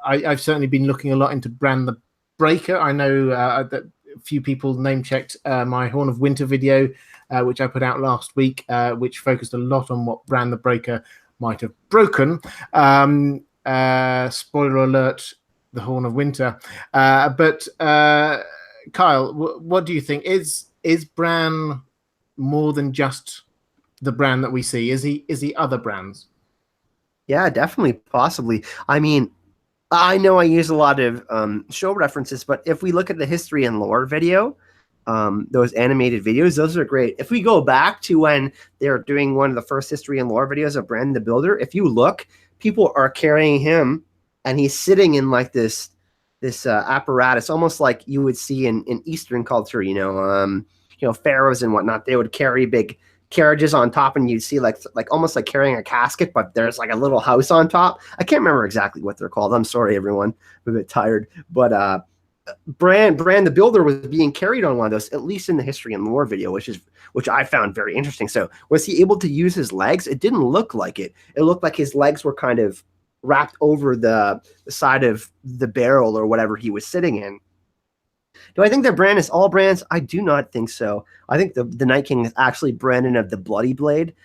I've certainly been looking a lot into Bran the Breaker. I know that a few people name checked my Horn of Winter video, which I put out last week, which focused a lot on what Bran the Breaker might have broken. Spoiler alert, the Horn of Winter. But Kyle, what do you think? Is Bran more than just the Bran that we see? Is he other brands? Yeah, definitely, possibly. I mean, I know I use a lot of show references, but if we look at the history and lore video, those animated videos, those are great. If we go back to when they're doing one of the first history and lore videos of Bran the Builder, if you look, people are carrying him, and he's sitting in like this apparatus, almost like you would see in Eastern culture. Pharaohs and whatnot. They would carry big carriages on top, and you'd see like almost like carrying a casket, but there's like a little house on top. I can't remember exactly what they're called. I'm sorry, everyone. I'm a bit tired, but Bran the Builder was being carried on one of those, at least in the history and lore video, which I found very interesting. So was he able to use his legs? It didn't look like it. It looked like his legs were kind of wrapped over the side of the barrel or whatever he was sitting in. Do I think that Bran is all brands? I do not think so. I think the Night King is actually Brandon of the Bloody Blade.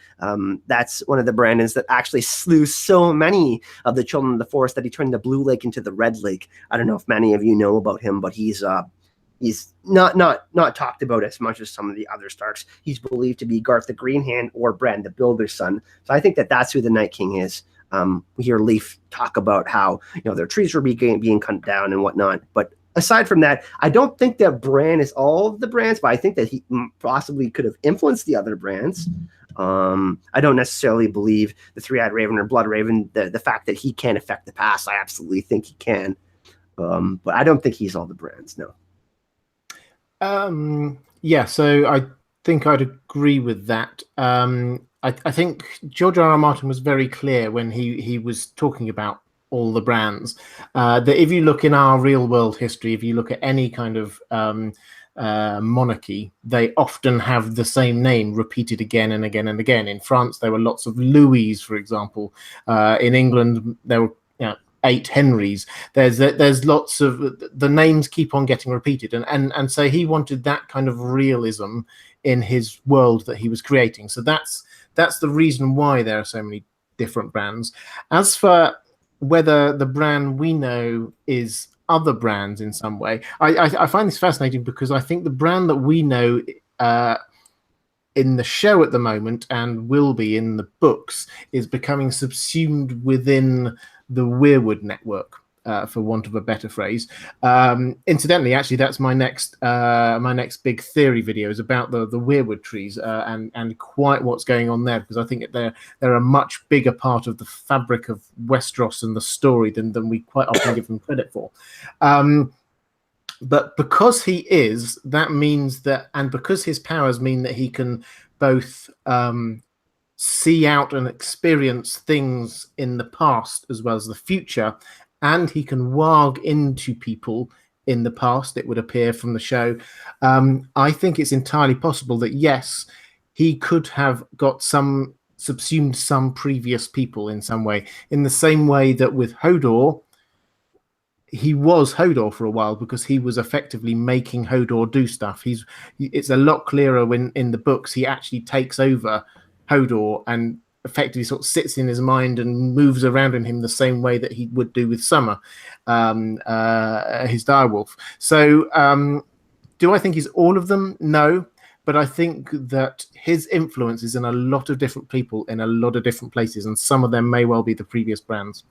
That's one of the Brandons that actually slew so many of the children of the forest that he turned the Blue Lake into the Red Lake. I don't know if many of you know about him, but he's not talked about as much as some of the other Starks. He's believed to be Garth the Green Hand or Bran the Builder's son. So I think that that's who the Night King is. We hear Leaf talk about how their trees were being cut down and whatnot, but aside from that, I don't think that Bran is all of the brands, but I think that he possibly could have influenced the other brands. I don't necessarily believe the Three-Eyed Raven or Blood Raven. The fact that he can affect the past, I absolutely think he can. But I don't think he's all the brands, no. Yeah, so I think I'd agree with that. I think George R. R. Martin was very clear when he was talking about all the brands, that if you look in our real world history, if you look at any kind of monarchy, they often have the same name repeated again and again and again. In France, there were lots of Louis, for example. In England, there were 8 Henrys. There's lots of the names keep on getting repeated, and so he wanted that kind of realism in his world that he was creating. So that's the reason why there are so many different brands. As for whether the brand we know is other brands in some way, I find this fascinating, because I think the brand that we know in the show at the moment and will be in the books is becoming subsumed within the Weirwood network, for want of a better phrase. Incidentally, actually, that's my next big theory video, is about the Weirwood trees, and quite what's going on there, because I think they're a much bigger part of the fabric of Westeros and the story than we quite often give them credit for. But because he is, that means that, and because his powers mean that he can both see out and experience things in the past as well as the future, and he can warg into people in the past, it would appear from the show. I think it's entirely possible that, yes, he could have got subsumed some previous people in some way, in the same way that with Hodor, he was Hodor for a while, because he was effectively making Hodor do stuff. It's a lot clearer when in the books he actually takes over Hodor and effectively sort of sits in his mind and moves around in him the same way that he would do with Summer, his direwolf. So do I think he's all of them? No. But I think that his influence is in a lot of different people in a lot of different places, and some of them may well be the previous brands.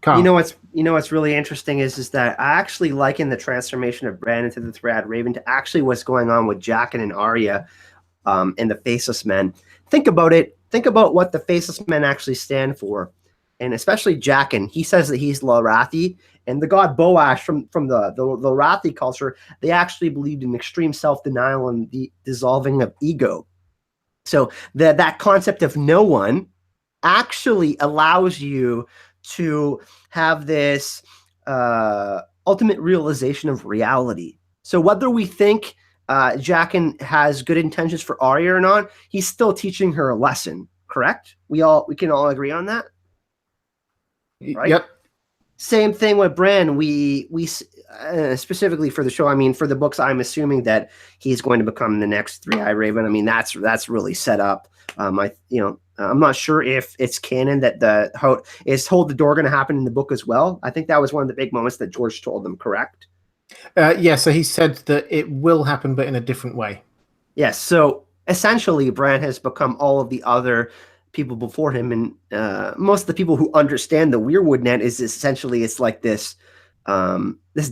Carl. You know what's really interesting is that I actually liken the transformation of Bran into the Three-Eyed Raven to actually what's going on with Jaqen and Arya and the Faceless Men. Think about it. Think about what the Faceless Men actually stand for, and especially Jaqen. He says that he's Lorathi, and the god Boash from the Lorathi culture. They actually believed in extreme self-denial and the dissolving of ego. So that concept of no one actually allows you to have this ultimate realization of reality. So whether we think Jaqen has good intentions for Arya or not, he's still teaching her a lesson. Correct? We can all agree on that, right? Yep. Same thing with Bran. We specifically for the show. I mean, for the books, I'm assuming that he's going to become the next Three-Eyed Raven. I mean, that's really set up. I'm not sure if it's canon that Hold the Door going to happen in the book as well. I think that was one of the big moments that George told them. Correct? Yeah. So he said that it will happen, but in a different way. Yes. So essentially, Bran has become all of the other people before him, and most of the people who understand the Weirwood net is essentially it's like this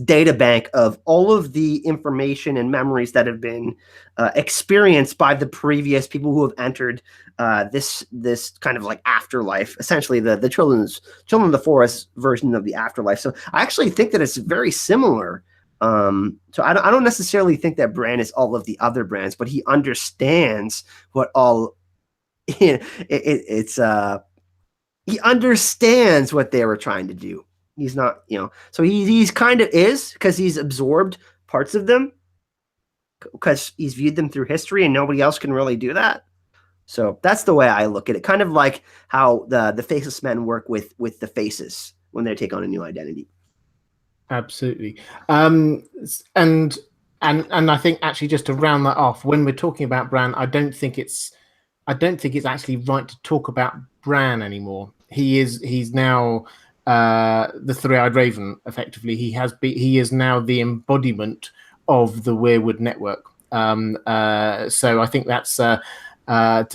data bank of all of the information and memories that have been experienced by the previous people who have entered this kind of like afterlife, essentially the children of the forest version of the afterlife. So I actually think that it's very similar. So I don't necessarily think that Bran is all of the other Brans, but he understands what all he understands what they were trying to do. He's not, so he's kind of is because he's absorbed parts of them because he's viewed them through history and nobody else can really do that. So that's the way I look at it. Kind of like how the Faceless Men work with the Faces when they take on a new identity. Absolutely. And I think actually just to round that off, when we're talking about Bran, I don't think it's actually right to talk about Bran anymore. He's now the Three-Eyed Raven. Effectively, he is now the embodiment of the Weirwood network. So I think that's to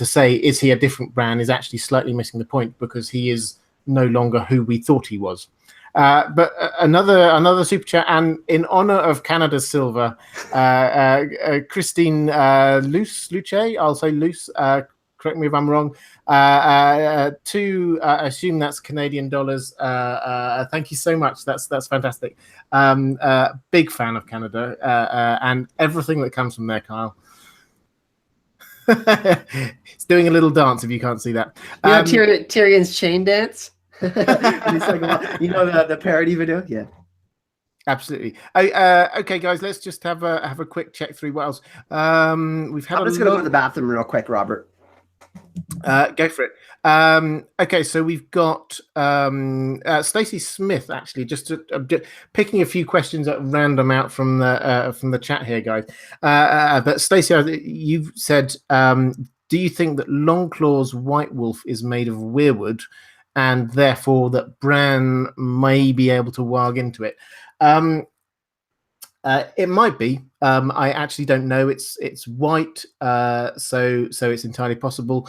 say is he a different Bran is actually slightly missing the point because he is no longer who we thought he was. But another super chat, and in honor of Canada's silver, Christine Luce, I'll say Luce. Correct me if I'm wrong. To assume that's Canadian dollars. Thank you so much. That's fantastic. Big fan of Canada and everything that comes from there, Kyle. It's doing a little dance if you can't see that. Tyrion's chain dance. The parody video. Yeah. Absolutely. Okay, guys, let's just have a quick check through what else. We've had. I'm just gonna go to the bathroom real quick, Robert. Go for it. Okay, so we've got Stacey Smith actually just picking a few questions at random out from the chat here, guys. But Stacey, you've said, do you think that Longclaw's White Wolf is made of weirwood, and therefore that Bran may be able to warg into it? It might be. I actually don't know. It's white, so it's entirely possible.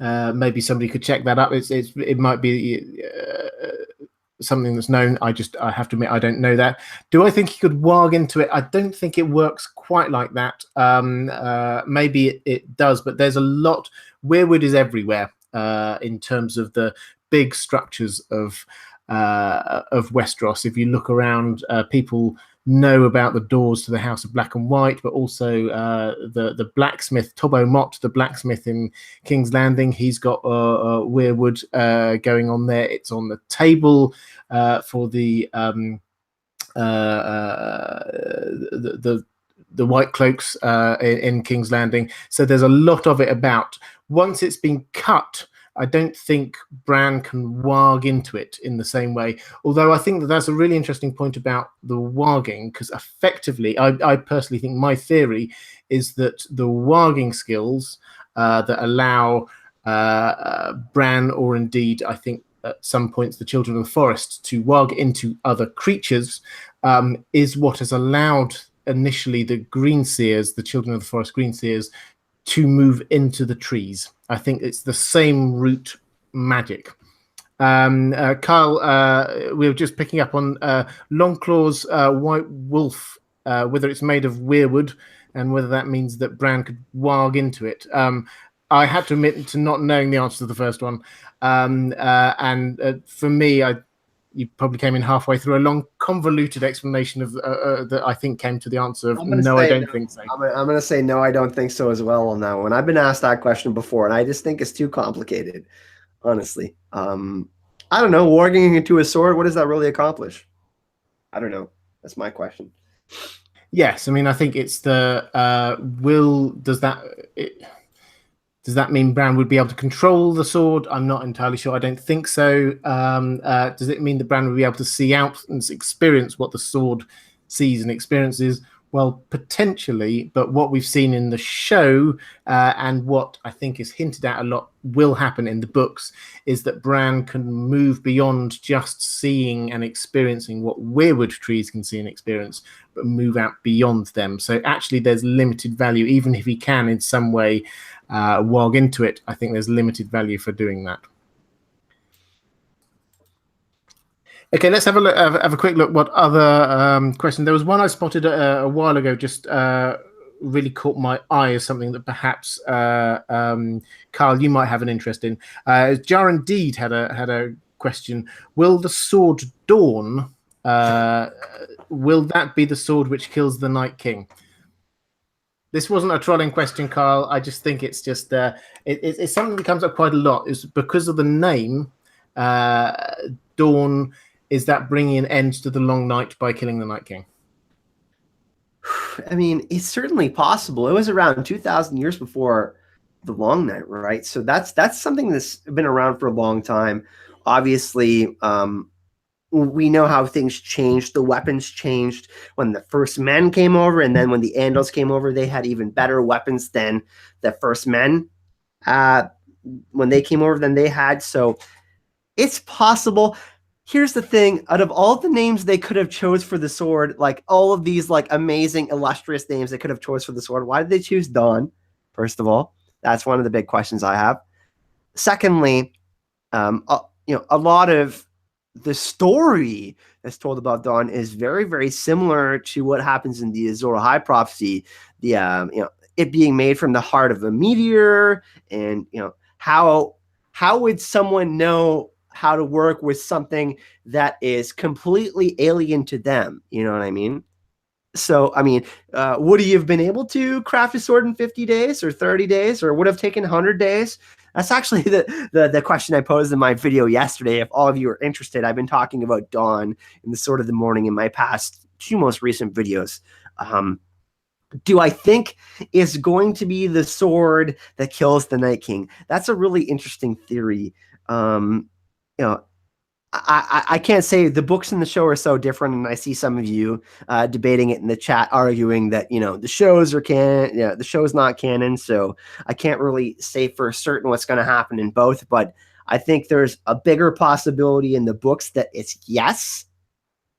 Maybe somebody could check that up. It might be something that's known. I have to admit I don't know that. Do I think he could warg into it? I don't think it works quite like that. Maybe it does, but there's a lot. Weirwood is everywhere in terms of the big structures of Westeros. If you look around, people know about the doors to the House of Black and White, but also the blacksmith, Tobbo Mott, the blacksmith in King's Landing. He's got weirwood going on there. It's on the table for the White Cloaks in King's Landing. So there's a lot of it about. Once it's been cut, I don't think Bran can warg into it in the same way. Although I think that's a really interesting point about the warging, because effectively, I personally think my theory is that the warging skills that allow Bran, or indeed, I think at some points the Children of the Forest, to warg into other creatures is what has allowed initially the Greenseers, the Children of the Forest Greenseers, to move into the trees. I think it's the same root magic. Kyle, we were just picking up on Longclaw's White Wolf, whether it's made of weirwood and whether that means that Bran could warg into it. I had to admit to not knowing the answer to the first one. And for me, you probably came in halfway through a long, convoluted explanation of that I think came to the answer of no, I don't think so. I'm going to say no, I don't think so as well on that one. I've been asked that question before, and I just think it's too complicated, honestly. I don't know. Warging into a sword, what does that really accomplish? I don't know. That's my question. Yes, I mean, I think it's the does that mean Bran would be able to control the sword? I'm not entirely sure. I don't think so. Does it mean that Bran would be able to see out and experience what the sword sees and experiences? Well, potentially, but what we've seen in the show and what I think is hinted at a lot will happen in the books is that Bran can move beyond just seeing and experiencing what weirwood trees can see and experience, but move out beyond them. So actually there's limited value, even if he can in some way warg into it. I think there's limited value for doing that. Okay, let's have a look. Have a quick look. What other question? There was one I spotted a while ago. Just really caught my eye as something that perhaps Carl, you might have an interest in. Jar indeed had a question. Will the sword Dawn? Will that be the sword which kills the Night King? This wasn't a trolling question, Carl. I just think it's just it's something that comes up quite a lot. Is because of the name Dawn. Is that bringing an end to the long night by killing the Night King? I mean, it's certainly possible. It was around 2,000 years before the Long Night, right? So that's something that's been around for a long time. Obviously, we know how things changed. The weapons changed when the first men came over, and then when the Andals came over, they had even better weapons than the first men when they came over than they had. So it's possible. Here's the thing, out of all the names they could have chose for the sword, like all of these like amazing, illustrious names they could have chose for the sword, why did they choose Dawn? First of all, that's one of the big questions I have. Secondly, a lot of the story that's told about Dawn is very, very similar to what happens in the Azor Ahype prophecy. The it being made from the heart of a meteor, and how would someone know how to work with something that is completely alien to them? You know what I mean? So, I mean, would he have been able to craft a sword in 50 days or 30 days, or would have taken 100 days? That's actually the question I posed in my video yesterday. If all of you are interested, I've been talking about Dawn in the Sword of the Morning in my past 2 most recent videos. Do I think it's going to be the sword that kills the Night King? That's a really interesting theory. I can't say the books and the show are so different, and I see some of you debating it in the chat, arguing that the shows are the show's not canon, so I can't really say for certain what's going to happen in both. But I think there's a bigger possibility in the books that it's yes,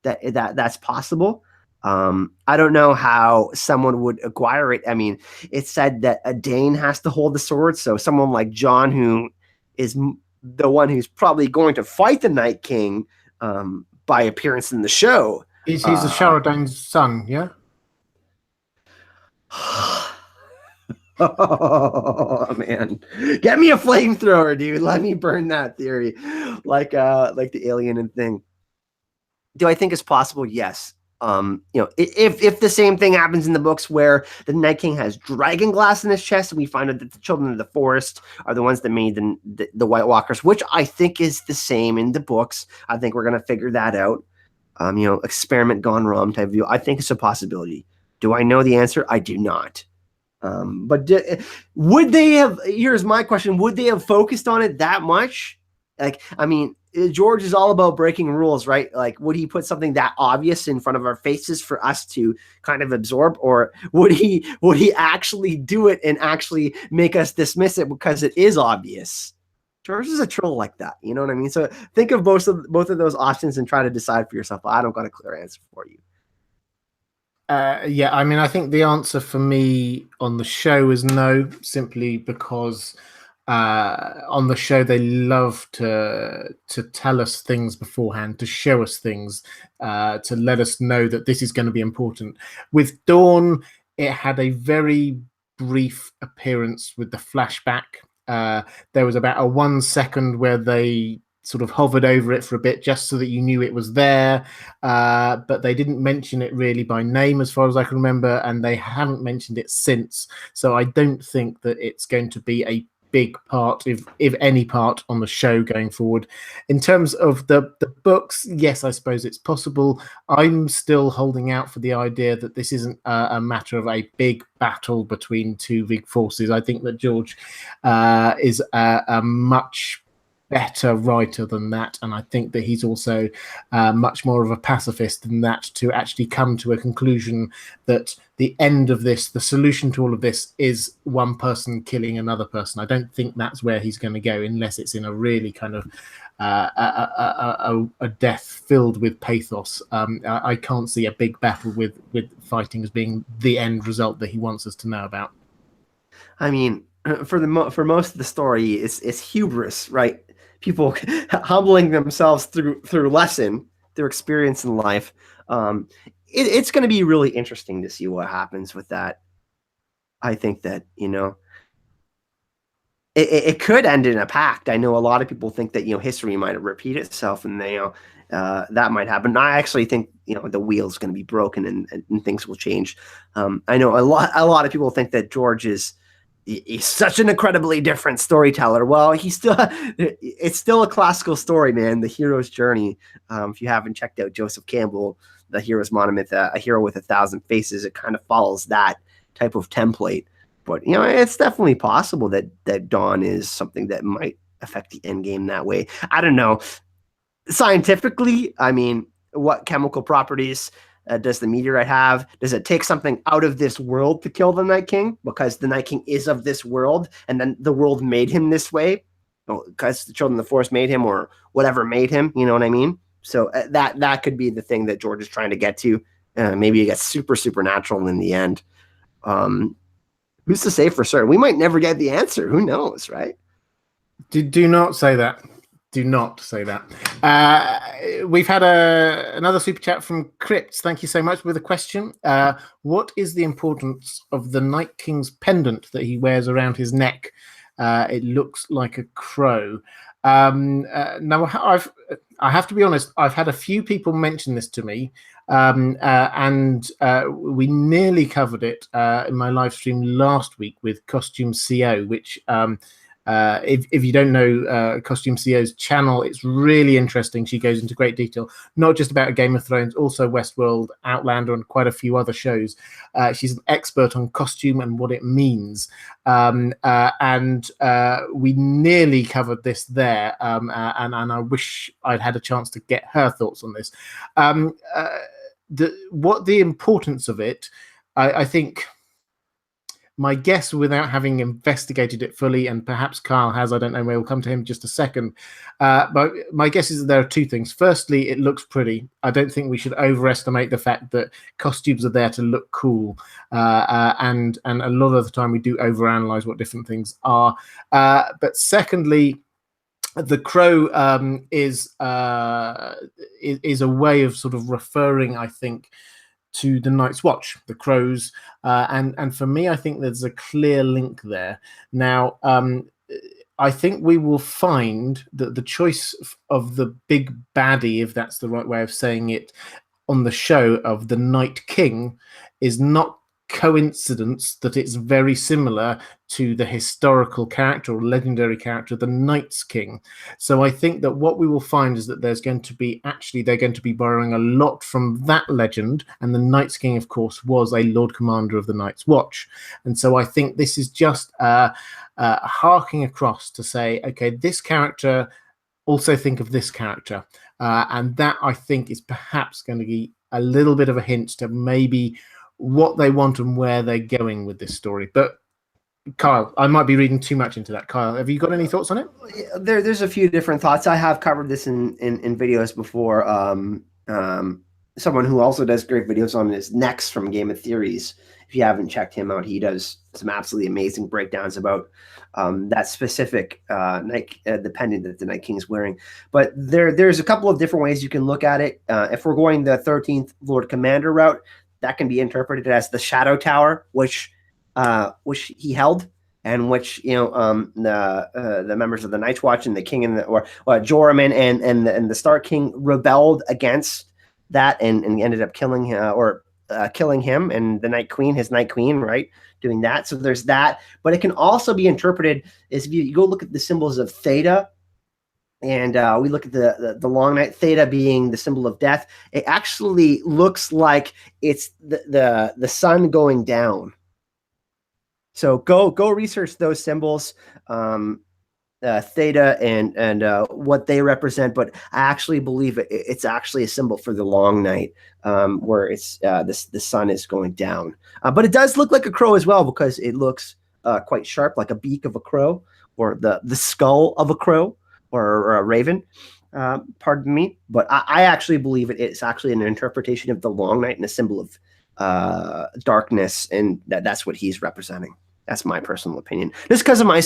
that's possible. I don't know how someone would acquire it. I mean, it's said that a Dane has to hold the sword, so someone like Jon, who is the one who's probably going to fight the Night King by appearance in the show. He's a Sharadan's son, yeah? Oh man, get me a flamethrower, dude. Let me burn that theory, like the alien and thing. Do I think it's possible? Yes. If the same thing happens in the books where the Night King has dragon glass in his chest, and we find out that the children of the forest are the ones that made the White Walkers, which I think is the same in the books. I think we're gonna figure that out. Experiment gone wrong type view. I think it's a possibility. Do I know the answer? I do not. But would they have? Here's my question: would they have focused on it that much? Like, I mean, George is all about breaking rules, right? Like, would he put something that obvious in front of our faces for us to kind of absorb, or would he actually do it and actually make us dismiss it because it is obvious? George is a troll like that, you know what I mean? So think of both of those options and try to decide for yourself. I don't got a clear answer for you. Yeah, I mean, I think the answer for me on the show is no, simply because on the show they love to tell us things beforehand, to show us things, to let us know that this is going to be important. With Dawn, it had a very brief appearance with the flashback. There was about a 1 second where they sort of hovered over it for a bit just so that you knew it was there, but they didn't mention it really by name as far as I can remember, and they haven't mentioned it since. So I don't think that it's going to be a big part, if any part, on the show going forward. In terms of the books, yes, I suppose it's possible. I'm still holding out for the idea that this isn't a matter of a big battle between two big forces. I think that George is a much better writer than that, and I think that he's also much more of a pacifist than that, to actually come to a conclusion that the end of this, the solution to all of this, is one person killing another person. I don't think that's where he's going to go, unless it's in a really kind of a death filled with pathos. I can't see a big battle with fighting as being the end result that he wants us to know about. I mean, for most of the story, it's hubris, right? People humbling themselves through lesson, through experience in life. It's going to be really interesting to see what happens with that. I think that, it could end in a pact. I know a lot of people think that, history might repeat itself, and that might happen. I actually think, the wheel's going to be broken and things will change. I know a lot of people think that George is he's such an incredibly different storyteller. Well, it's still a classical story, man. The hero's journey. If you haven't checked out Joseph Campbell, The Hero's Monument, A Hero with a Thousand Faces, it kind of follows that type of template. But, it's definitely possible that Dawn is something that might affect the end game that way. I don't know. Scientifically, I mean, what chemical properties does the meteorite have? Does it take something out of this world to kill the Night King, because the Night King is of this world, and then the world made him this way, because the Children of the Forest made him, or whatever made him? You know what I mean? So that could be the thing that George is trying to get to. Maybe it gets supernatural in the end. Who's to say for certain? We might never get the answer. Who knows, right? Do not say that. Do not say that. We've had another super chat from Crypts. Thank you so much with a question. What is the importance of the Night King's pendant that he wears around his neck? It looks like a crow. Now, I have to be honest, I've had a few people mention this to me, and we nearly covered it in my live stream last week with Costume CO, which... if you don't know Costume CO's channel, it's really interesting. She goes into great detail, not just about Game of Thrones, also Westworld, Outlander, and quite a few other shows. She's an expert on costume and what it means. And we nearly covered this there, and I wish I'd had a chance to get her thoughts on this. What the importance of it, I think... My guess, without having investigated it fully, and perhaps Kyle has, I don't know, we'll come to him in just a second, but my guess is that there are two things. Firstly, it looks pretty. I don't think we should overestimate the fact that costumes are there to look cool, and a lot of the time we do overanalyze what different things are. But secondly, the crow is a way of sort of referring, I think, to the Night's Watch, the crows, and for me, I think there's a clear link there. Now, I think we will find that the choice of the big baddie, if that's the right way of saying it, on the show of the Night King is not coincidence that it's very similar to the historical character or legendary character, the Night's King. So I think that what we will find is that they're going to be borrowing a lot from that legend, and the Night's King, of course, was a Lord Commander of the Night's Watch. And so I think this is just harking across to say, okay, this character, also think of this character. And that, I think, is perhaps going to be a little bit of a hint to maybe what they want and where they're going with this story. But Kyle, I might be reading too much into that. Kyle, have you got any thoughts on it? There's a few different thoughts. I have covered this in videos before. someone who also does great videos on is Nex from Game of Theories. If you haven't checked him out, he does some absolutely amazing breakdowns about that specific the pendant that the Night King is wearing. But there's a couple of different ways you can look at it. If we're going the 13th Lord Commander route, that can be interpreted as the Shadow Tower, which he held, and which the members of the Night's Watch and the King and or Joramun and the Star King rebelled against that and ended up killing him and the Night Queen, his Night Queen, right? Doing that. So there's that. But it can also be interpreted as if you go look at the symbols of Theta, and we look at the long night, Theta being the symbol of death. It actually looks like it's the sun going down. So go research those symbols. Theta and what they represent, but I actually believe it's actually a symbol for the long night, where it's the sun is going down. But it does look like a crow as well, because it looks quite sharp, like a beak of a crow, or the skull of a crow, or a raven. Pardon me, but I actually believe it's actually an interpretation of the long night and a symbol of darkness, and that's what he's representing. That's my personal opinion. Just because of my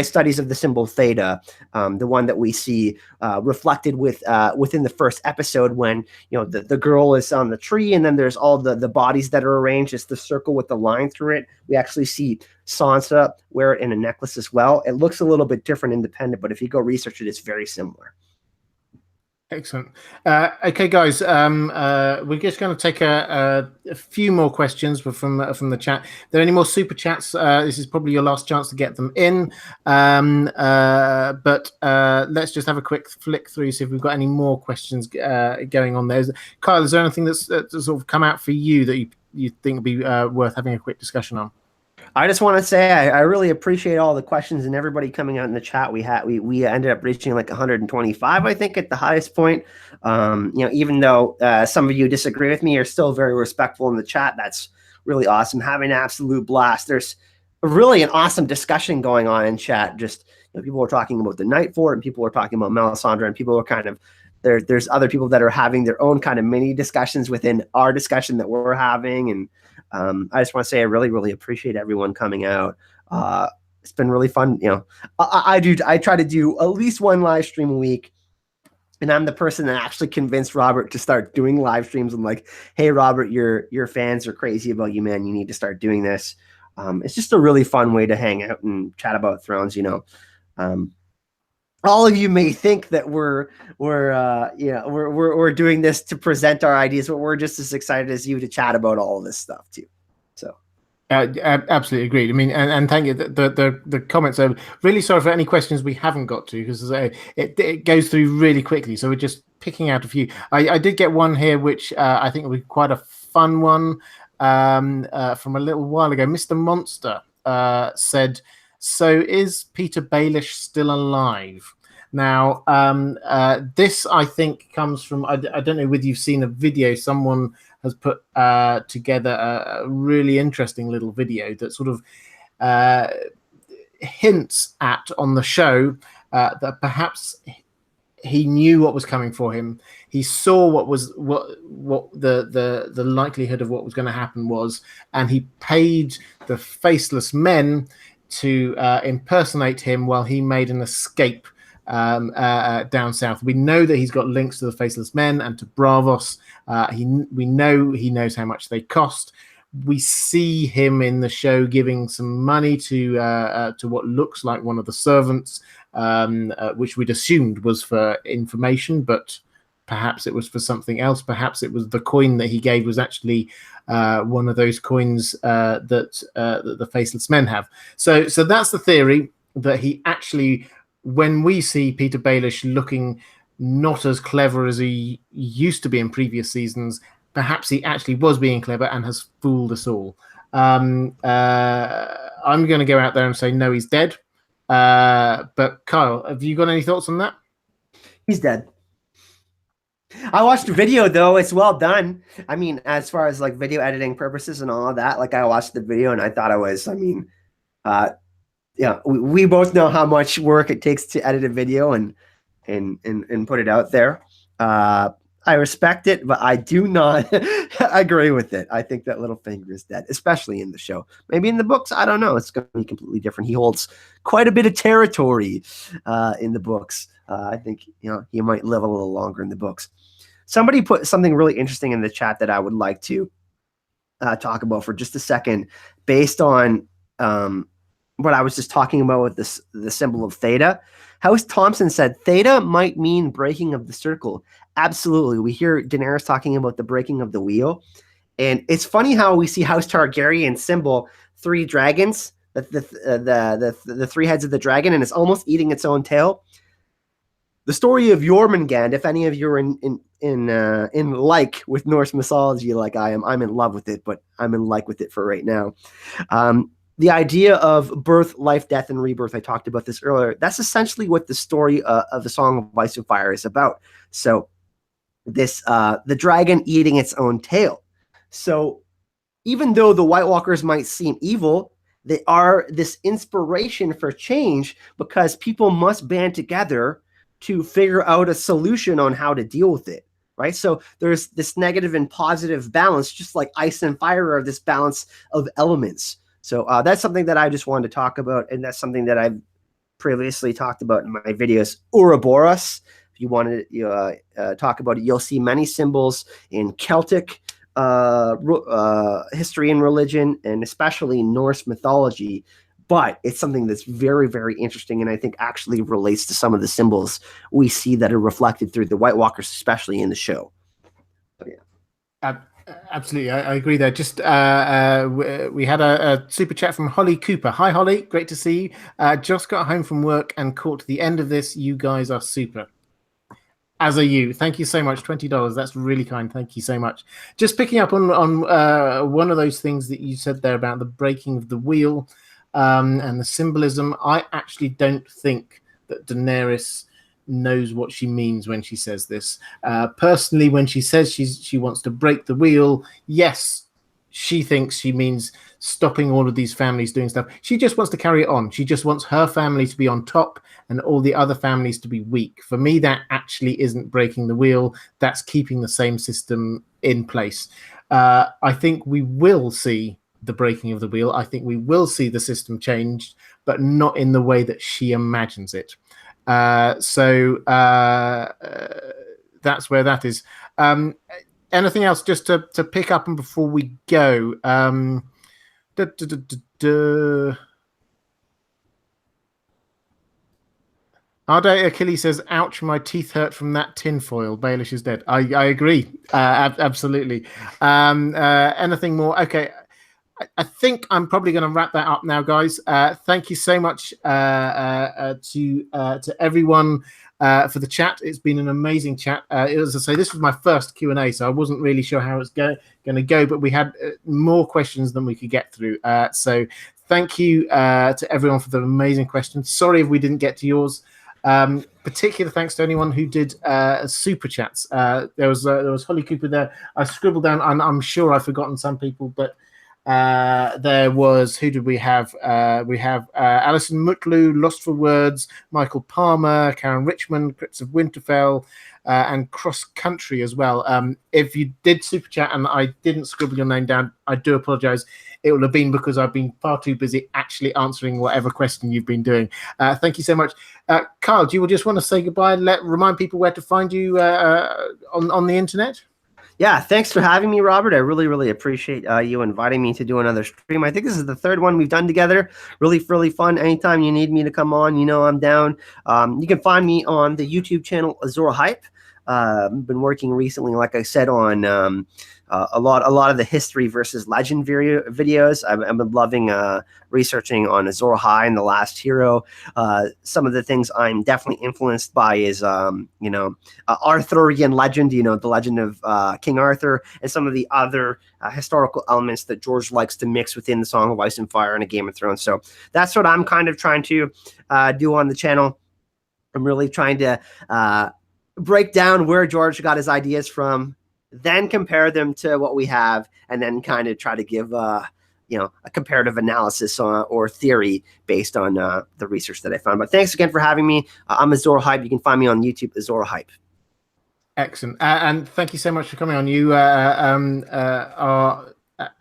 studies of the symbol Theta, the one that we see reflected within the first episode, when the girl is on the tree, and then there's all the bodies that are arranged. It's the circle with the line through it. We actually see Sansa wear it in a necklace as well. It looks a little bit different independent, but if you go research it, it's very similar. Excellent. Okay, guys, we're just going to take a few more questions from the chat. Are there any more super chats? This is probably your last chance to get them in. But let's just have a quick flick through, see if we've got any more questions going on there. Kyle, is there anything that's sort of come out for you that you think would be worth having a quick discussion on? I just want to say I really appreciate all the questions and everybody coming out in the chat. We ended up reaching like 125, I think, at the highest point. Even though some of you disagree with me, you're still very respectful in the chat. That's really awesome. Having an absolute blast. There's really an awesome discussion going on in chat. Just people are talking about the Night Fort, and people are talking about Melisandre, and people are kind of there's other people that are having their own kind of mini discussions within our discussion that we're having. And I just want to say I really, really appreciate everyone coming out. It's been really fun. I try to do at least one live stream a week, and I'm the person that actually convinced Robert to start doing live streams. I'm like, hey, Robert, your fans are crazy about you, man. You need to start doing this. It's just a really fun way to hang out and chat about Thrones. All of you may think that we're doing this to present our ideas, but we're just as excited as you to chat about all of this stuff too. So absolutely agreed. I mean, and thank you. The comments are really sorry for any questions we haven't got to, because it goes through really quickly. So we're just picking out a few. I did get one here, which I think will be quite a fun one from a little while ago. Mr. Monster said, "So is Peter Baelish still alive?" Now, this I think comes from, I don't know whether you've seen a video. Someone has put together a really interesting little video that sort of hints at on the show that perhaps he knew what was coming for him. He saw what the likelihood of what was going to happen was, and he paid the Faceless Men to impersonate him while he made an escape down south. We know that he's got links to the Faceless Men and to Bravos. We know he knows how much they cost. We see him in the show giving some money to what looks like one of the servants, which we'd assumed was for information, but perhaps it was for something else. Perhaps it was the coin that he gave was actually one of those coins that the Faceless Men have. So that's the theory, that he actually, when we see Peter Baelish looking not as clever as he used to be in previous seasons, perhaps he actually was being clever and has fooled us all. I'm going to go out there and say no, he's dead. But Kyle, have you got any thoughts on that? He's dead. I watched the video though. It's well done. I mean, as far as like video editing purposes and all of that, like I watched the video and I thought it was, we both know how much work it takes to edit a video and put it out there. I respect it, but I do not agree with it. I think that Littlefinger is dead, especially in the show. Maybe in the books, I don't know. It's going to be completely different. He holds quite a bit of territory in the books. I think he might live a little longer in the books. Somebody put something really interesting in the chat that I would like to talk about for just a second, based on what I was just talking about with the symbol of theta. House Thompson said theta might mean breaking of the circle. Absolutely. We hear Daenerys talking about the breaking of the wheel. And it's funny how we see House Targaryen symbol 3 dragons, the 3 heads of the dragon, and it's almost eating its own tail. The story of Jormungand, if any of you are in like with Norse mythology like I am, I'm in love with it, but I'm in like with it for right now. The idea of birth, life, death, and rebirth, I talked about this earlier. That's essentially what the story of the Song of Ice and Fire is about. So this the dragon eating its own tail. So even though the White Walkers might seem evil, they are this inspiration for change, because people must band together to figure out a solution on how to deal with it, right? So there's this negative and positive balance, just like ice and fire are this balance of elements. So that's something that I just wanted to talk about, and that's something that I've previously talked about in my videos. Ouroboros, if you want to talk about it, you'll see many symbols in Celtic history and religion, and especially Norse mythology. But it's something that's very, very interesting, and I think actually relates to some of the symbols we see that are reflected through the White Walkers, especially in the show. So, yeah. Absolutely, I agree there. Just we had a super chat from Holly Cooper. Hi, Holly. Great to see you. Just got home from work and caught the end of this. You guys are super. As are you. Thank you so much. $20. That's really kind. Thank you so much. Just picking up on one of those things that you said there about the breaking of the wheel and the symbolism. I actually don't think that Daenerys knows what she means when she says this. Personally, when she says she wants to break the wheel, yes, she thinks she means stopping all of these families doing stuff. She just wants to carry it on. She just wants her family to be on top and all the other families to be weak. For me, that actually isn't breaking the wheel. That's keeping the same system in place. I think we will see the breaking of the wheel. I think we will see the system changed, but not in the way that she imagines it. So that's where that is. Anything else just to pick up on before we go? Arde Achilles says, ouch, my teeth hurt from that tinfoil. Baelish is dead. I agree. Absolutely. Anything more? Okay. I think I'm probably going to wrap that up now, guys. Thank you so much to everyone for the chat. It's been an amazing chat. As I say, this was my first Q&A, so I wasn't really sure how it's going to go, but we had more questions than we could get through. So thank you to everyone for the amazing questions. Sorry if we didn't get to yours. Particular thanks to anyone who did super chats. There was Holly Cooper there. I scribbled down, and I'm sure I've forgotten some people, but there was, who did we have? We have Alison Mutlu, Lost for Words, Michael Palmer, Karen Richmond, Crips of Winterfell, and Cross Country as well. If you did super chat and I didn't scribble your name down, I do apologize. It will have been because I've been far too busy actually answering whatever question you've been doing. Thank you so much. Carl, do you just want to say goodbye? Remind people where to find you on the internet? Yeah, thanks for having me, Robert. I really, really appreciate you inviting me to do another stream. I think this is the third one we've done together. Really, really fun. Anytime you need me to come on, I'm down. You can find me on the YouTube channel Azor Ahype. Been working recently, like I said, on a lot of the history versus legend videos. I've been loving researching on Azor Ahype and the Last Hero. Some of the things I'm definitely influenced by is Arthurian legend, the legend of King Arthur, and some of the other historical elements that George likes to mix within the Song of Ice and Fire and a Game of Thrones. So that's what I'm kind of trying to do on the channel. I'm really trying to break down where George got his ideas from, then compare them to what we have, and then kind of try to give a comparative analysis or theory based on the research that I found. But thanks again for having me. I'm Azor Ahype. You can find me on YouTube, Azor Ahype. Excellent. And thank you so much for coming on. You are,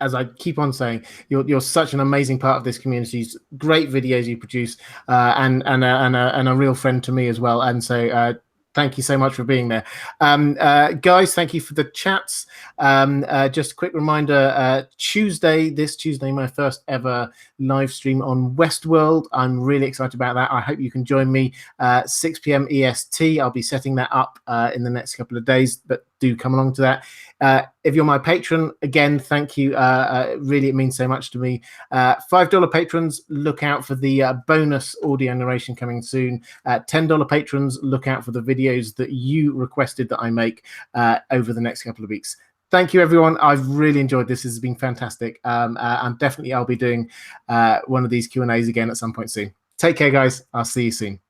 as I keep on saying, you're such an amazing part of this community. Great videos you produce, and a real friend to me as well. And so thank you so much for being there. Guys, thank you for the chats. Just a quick reminder, this Tuesday, my first ever live stream on Westworld. I'm really excited about that. I hope you can join me 6 p.m. EST. I'll be setting that up in the next couple of days, but do come along to that. If you're my patron, again, thank you. Really, it means so much to me. $5 patrons, look out for the bonus audio narration coming soon. $10 patrons, look out for the videos that you requested that I make over the next couple of weeks. Thank you, everyone. I've really enjoyed this. This has been fantastic. And definitely I'll be doing one of these Q&As again at some point soon. Take care, guys. I'll see you soon.